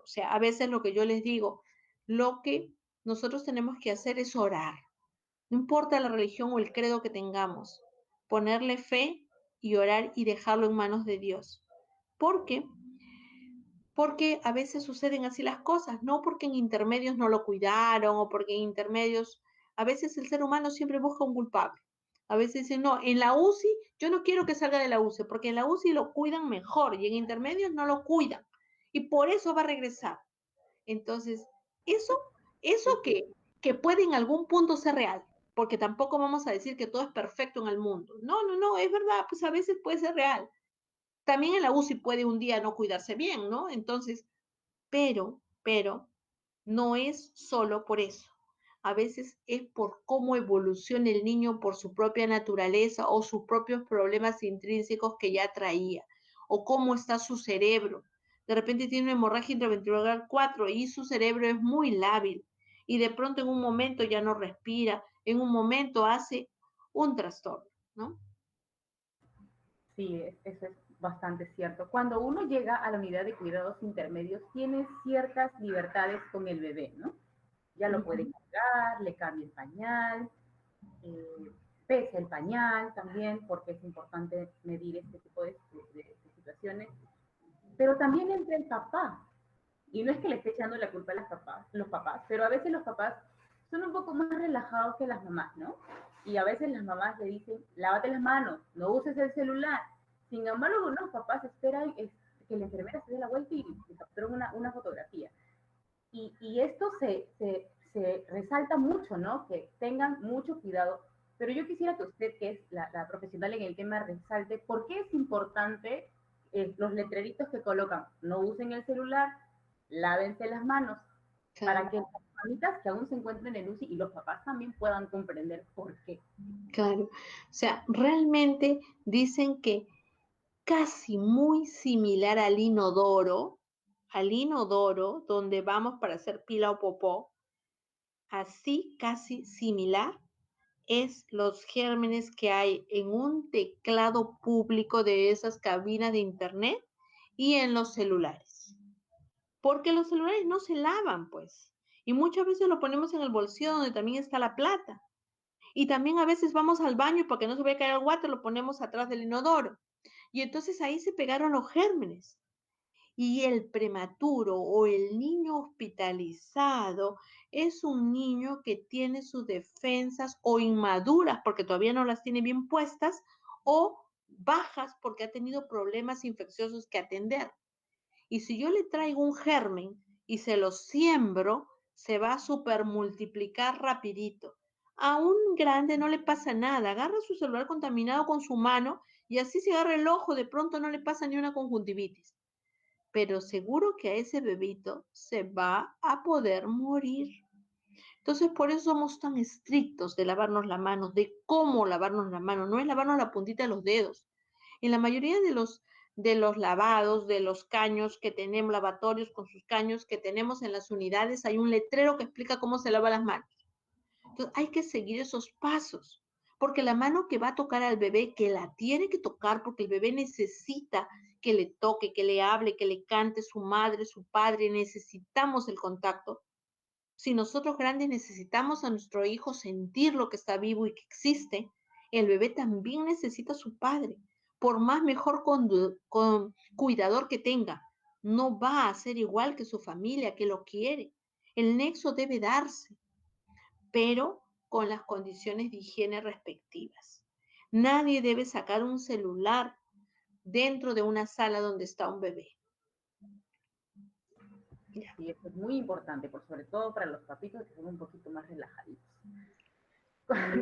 O sea, a veces lo que yo les digo, lo que nosotros tenemos que hacer es orar. No importa la religión o el credo que tengamos, ponerle fe y orar y dejarlo en manos de Dios. ¿Por qué? Porque a veces suceden así las cosas, no porque en intermedios no lo cuidaron o porque en intermedios, a veces el ser humano siempre busca un culpable. A veces dicen, no, en la UCI yo no quiero que salga de la UCI, porque en la UCI lo cuidan mejor y en intermedios no lo cuidan. Y por eso va a regresar. Entonces, eso, eso que puede en algún punto ser real, porque tampoco vamos a decir que todo es perfecto en el mundo. No, no, no, es verdad, pues a veces puede ser real. También en la UCI puede un día no cuidarse bien, ¿no? Entonces, pero, no es solo por eso. A veces es por cómo evoluciona el niño por su propia naturaleza o sus propios problemas intrínsecos que ya traía, o cómo está su cerebro. De repente tiene una hemorragia intraventricular 4 y su cerebro es muy lábil y de pronto en un momento ya no respira, en un momento hace un trastorno, ¿no? Sí, eso es bastante cierto. Cuando uno llega a la unidad de cuidados intermedios, tiene ciertas libertades con el bebé, ¿no? Ya lo puede cargar, le cambia el pañal, eh, pesa el pañal también, porque es importante medir este tipo de situaciones. Pero también entra el papá. Y no es que le esté echando la culpa a los papás, pero a veces los papás son un poco más relajados que las mamás, ¿no? Y a veces las mamás le dicen, lávate las manos, no uses el celular. Sin embargo, los papás esperan que la enfermera se dé la vuelta y capturen una fotografía. Y esto se resalta mucho, ¿no? Que tengan mucho cuidado. Pero yo quisiera que usted, que es la profesional en el tema, resalte por qué es importante los letreritos que colocan, no usen el celular, lávense las manos, para Claro, que las mamitas que aún se encuentren en UCI y los papás también puedan comprender por qué. claro. O sea, realmente dicen que casi muy similar al inodoro donde vamos para hacer pila o popó, así casi similar es los gérmenes que hay en un teclado público de esas cabinas de internet y en los celulares. Porque los celulares no se lavan, pues. Y muchas veces lo ponemos en el bolsillo donde también está la plata. Y también a veces vamos al baño y para que no se vaya a caer el water lo ponemos atrás del inodoro. Y entonces ahí se pegaron los gérmenes. Y el prematuro o el niño hospitalizado es un niño que tiene sus defensas o inmaduras porque todavía no las tiene bien puestas o bajas porque ha tenido problemas infecciosos que atender. Y si yo le traigo un germen y se lo siembro, se va a supermultiplicar rapidito. A un grande no le pasa nada, agarra su celular contaminado con su mano y así se agarra el ojo, de pronto no le pasa ni una conjuntivitis, pero seguro que a ese bebito se va a poder morir. Entonces, por eso somos tan estrictos de lavarnos las manos, de cómo lavarnos las manos. No es lavarnos la puntita de los dedos. En la mayoría de los lavados, de los caños que tenemos, lavatorios con sus caños que tenemos en las unidades, hay un letrero que explica cómo se lava las manos. Entonces, hay que seguir esos pasos, porque la mano que va a tocar al bebé, que la tiene que tocar, porque el bebé necesita que le toque, que le hable, que le cante su madre, su padre, necesitamos el contacto. Si nosotros grandes necesitamos a nuestro hijo sentir lo que está vivo y que existe, el bebé también necesita a su padre. Por más mejor cuidador que tenga, no va a ser igual que su familia que lo quiere. El nexo debe darse, pero con las condiciones de higiene respectivas. Nadie debe sacar un celular dentro de una sala donde está un bebé. Y esto es muy importante, por sobre todo para los papitos que son un poquito más relajaditos.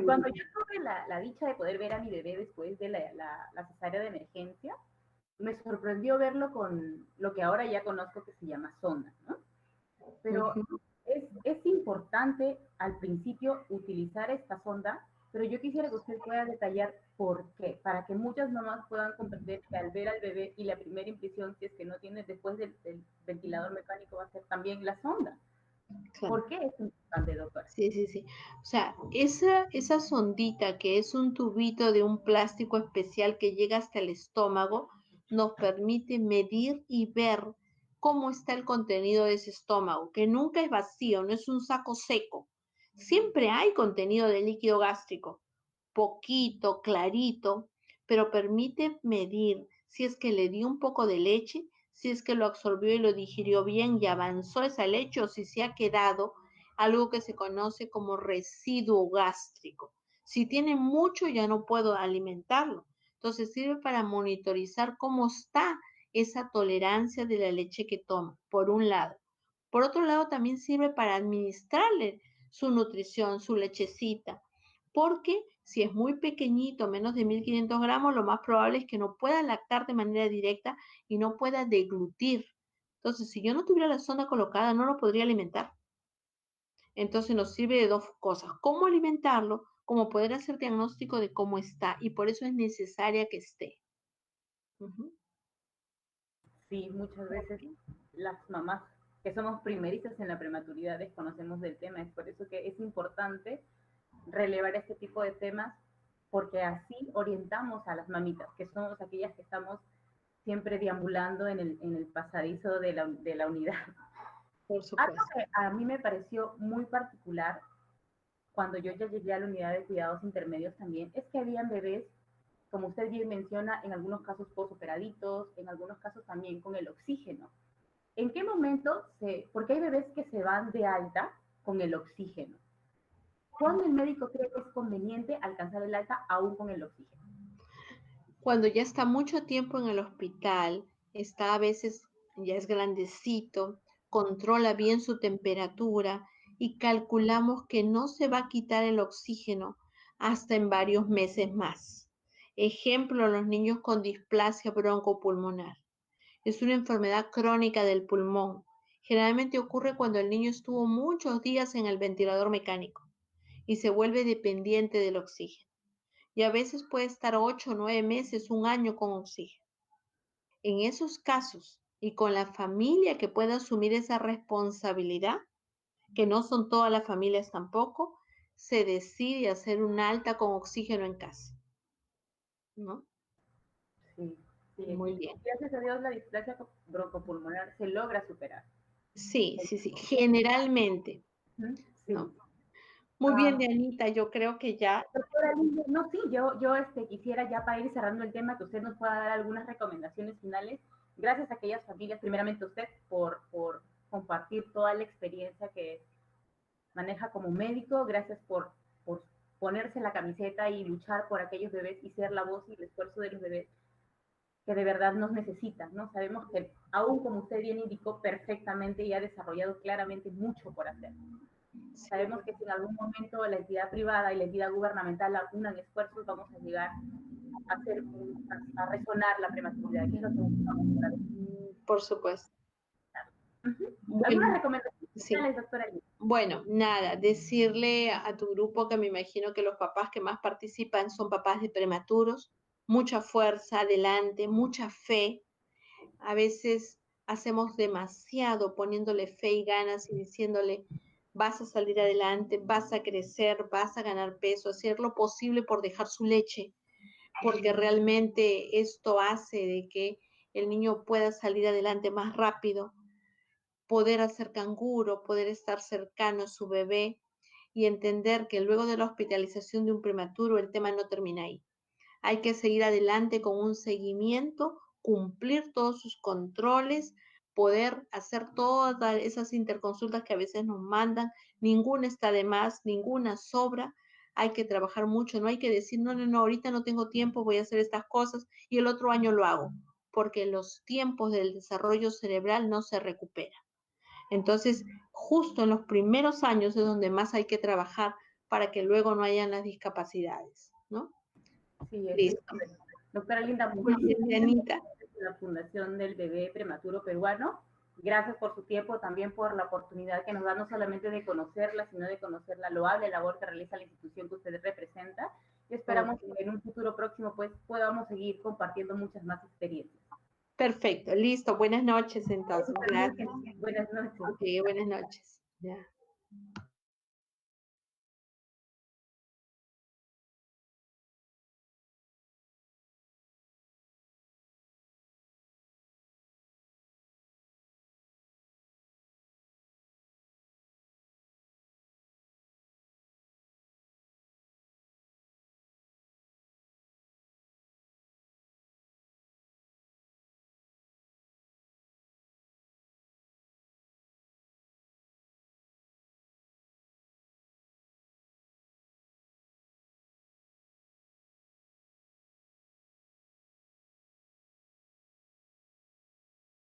Cuando yo tuve la dicha de poder ver a mi bebé después de la cesárea de emergencia, me sorprendió verlo con lo que ahora ya conozco que se llama sonda, ¿no? Pero es importante al principio utilizar esta sonda, pero yo quisiera que usted pueda detallar por qué, para que muchas mamás puedan comprender que al ver al bebé y la primera impresión, si es que no tiene después del ventilador mecánico, va a ser también la sonda. Claro. ¿Por qué es importante, doctora? Sí, sí, sí. O sea, esa sondita que es un tubito de un plástico especial que llega hasta el estómago, nos permite medir y ver cómo está el contenido de ese estómago, que nunca es vacío, no es un saco seco. Siempre hay contenido de líquido gástrico, poquito, clarito, pero permite medir si es que le dio un poco de leche, si es que lo absorbió y lo digirió bien y avanzó esa leche o si se ha quedado algo que se conoce como residuo gástrico. Si tiene mucho ya no puedo alimentarlo. Entonces sirve para monitorizar cómo está esa tolerancia de la leche que toma, por un lado. Por otro lado, también sirve para administrarle su nutrición, su lechecita, porque si es muy pequeñito, menos de 1500 gramos, lo más probable es que no pueda lactar de manera directa y no pueda deglutir. Entonces, si yo no tuviera la sonda colocada, no lo podría alimentar. Entonces nos sirve de dos cosas, cómo alimentarlo, como poder hacer diagnóstico de cómo está, y por eso es necesaria que esté. Sí, muchas veces las mamás que somos primerizas en la prematuridad desconocemos del tema. Es por eso que es importante relevar este tipo de temas, porque así orientamos a las mamitas, que somos aquellas que estamos siempre deambulando en el pasadizo de la unidad. Por Algo supuesto. que a mí me pareció muy particular cuando yo ya llegué a la unidad de cuidados intermedios también, es que habían bebés, como usted bien menciona, en algunos casos postoperaditos, en algunos casos también con el oxígeno. ¿En qué momento porque hay bebés que se van de alta con el oxígeno? ¿Cuándo el médico cree que es conveniente alcanzar el alta aún con el oxígeno? Cuando ya está mucho tiempo en el hospital, está a veces, ya es grandecito, controla bien su temperatura y calculamos que no se va a quitar el oxígeno hasta en varios meses más. Ejemplo, los niños con displasia broncopulmonar. Es una enfermedad crónica del pulmón. Generalmente ocurre cuando el niño estuvo muchos días en el ventilador mecánico y se vuelve dependiente del oxígeno. Y a veces puede estar 8, 9 meses, un año con oxígeno. En esos casos, y con la familia que pueda asumir esa responsabilidad, que no son todas las familias tampoco, se decide hacer un alta con oxígeno en casa, ¿no? Sí, sí, Muy y bien. gracias a Dios la displasia broncopulmonar se logra superar. Sí, sí, sí, generalmente, Sí. ¿no? Muy bien, Ah, Dianita, yo creo que ya, doctora Linda, no, sí, yo quisiera ya para ir cerrando el tema que usted nos pueda dar algunas recomendaciones finales. Gracias a aquellas familias, primeramente a usted, por compartir toda la experiencia que maneja como médico. Gracias por ponerse la camiseta y luchar por aquellos bebés y ser la voz y el esfuerzo de los bebés que de verdad nos necesitan, ¿no? Sabemos que, aún como usted bien indicó perfectamente y ha desarrollado claramente mucho por hacer. sí, Sabemos que si en algún momento la entidad privada y la entidad gubernamental unan esfuerzos, vamos a llegar a, hacer, a resonar la prematuridad, que es lo que buscamos. por supuesto. ¿Algunas Bueno, recomendaciones sí. finales, doctora? Bueno, nada, decirle a tu grupo que me imagino que los papás que más participan son papás de prematuros, mucha fuerza, adelante, mucha fe. A veces hacemos demasiado poniéndole fe y ganas y diciéndole, vas a salir adelante, vas a crecer, vas a ganar peso, hacer lo posible por dejar su leche, porque realmente esto hace de que el niño pueda salir adelante más rápido, poder hacer canguro, poder estar cercano a su bebé y entender que luego de la hospitalización de un prematuro el tema no termina ahí. Hay que seguir adelante con un seguimiento, cumplir todos sus controles, poder hacer todas esas interconsultas que a veces nos mandan. Ninguna está de más, ninguna sobra. Hay que trabajar mucho, no hay que decir, no, no, no, ahorita no tengo tiempo, voy a hacer estas cosas y el otro año lo hago, porque los tiempos del desarrollo cerebral no se recuperan. Entonces, justo en los primeros años es donde más hay que trabajar para que luego no hayan las discapacidades, ¿no? Sí, es Listo. correcto. Doctora Linda, Gracias, Dianita. la Fundación del Bebé Prematuro Peruano. Gracias por su tiempo, también por la oportunidad que nos da no solamente de conocerla, sino de conocer la loable labor que realiza la institución que usted representa. Y esperamos que en un futuro próximo pues podamos seguir compartiendo muchas más experiencias. Perfecto, listo. Buenas noches entonces. Gracias. Buenas noches. Ok, buenas noches. Ya.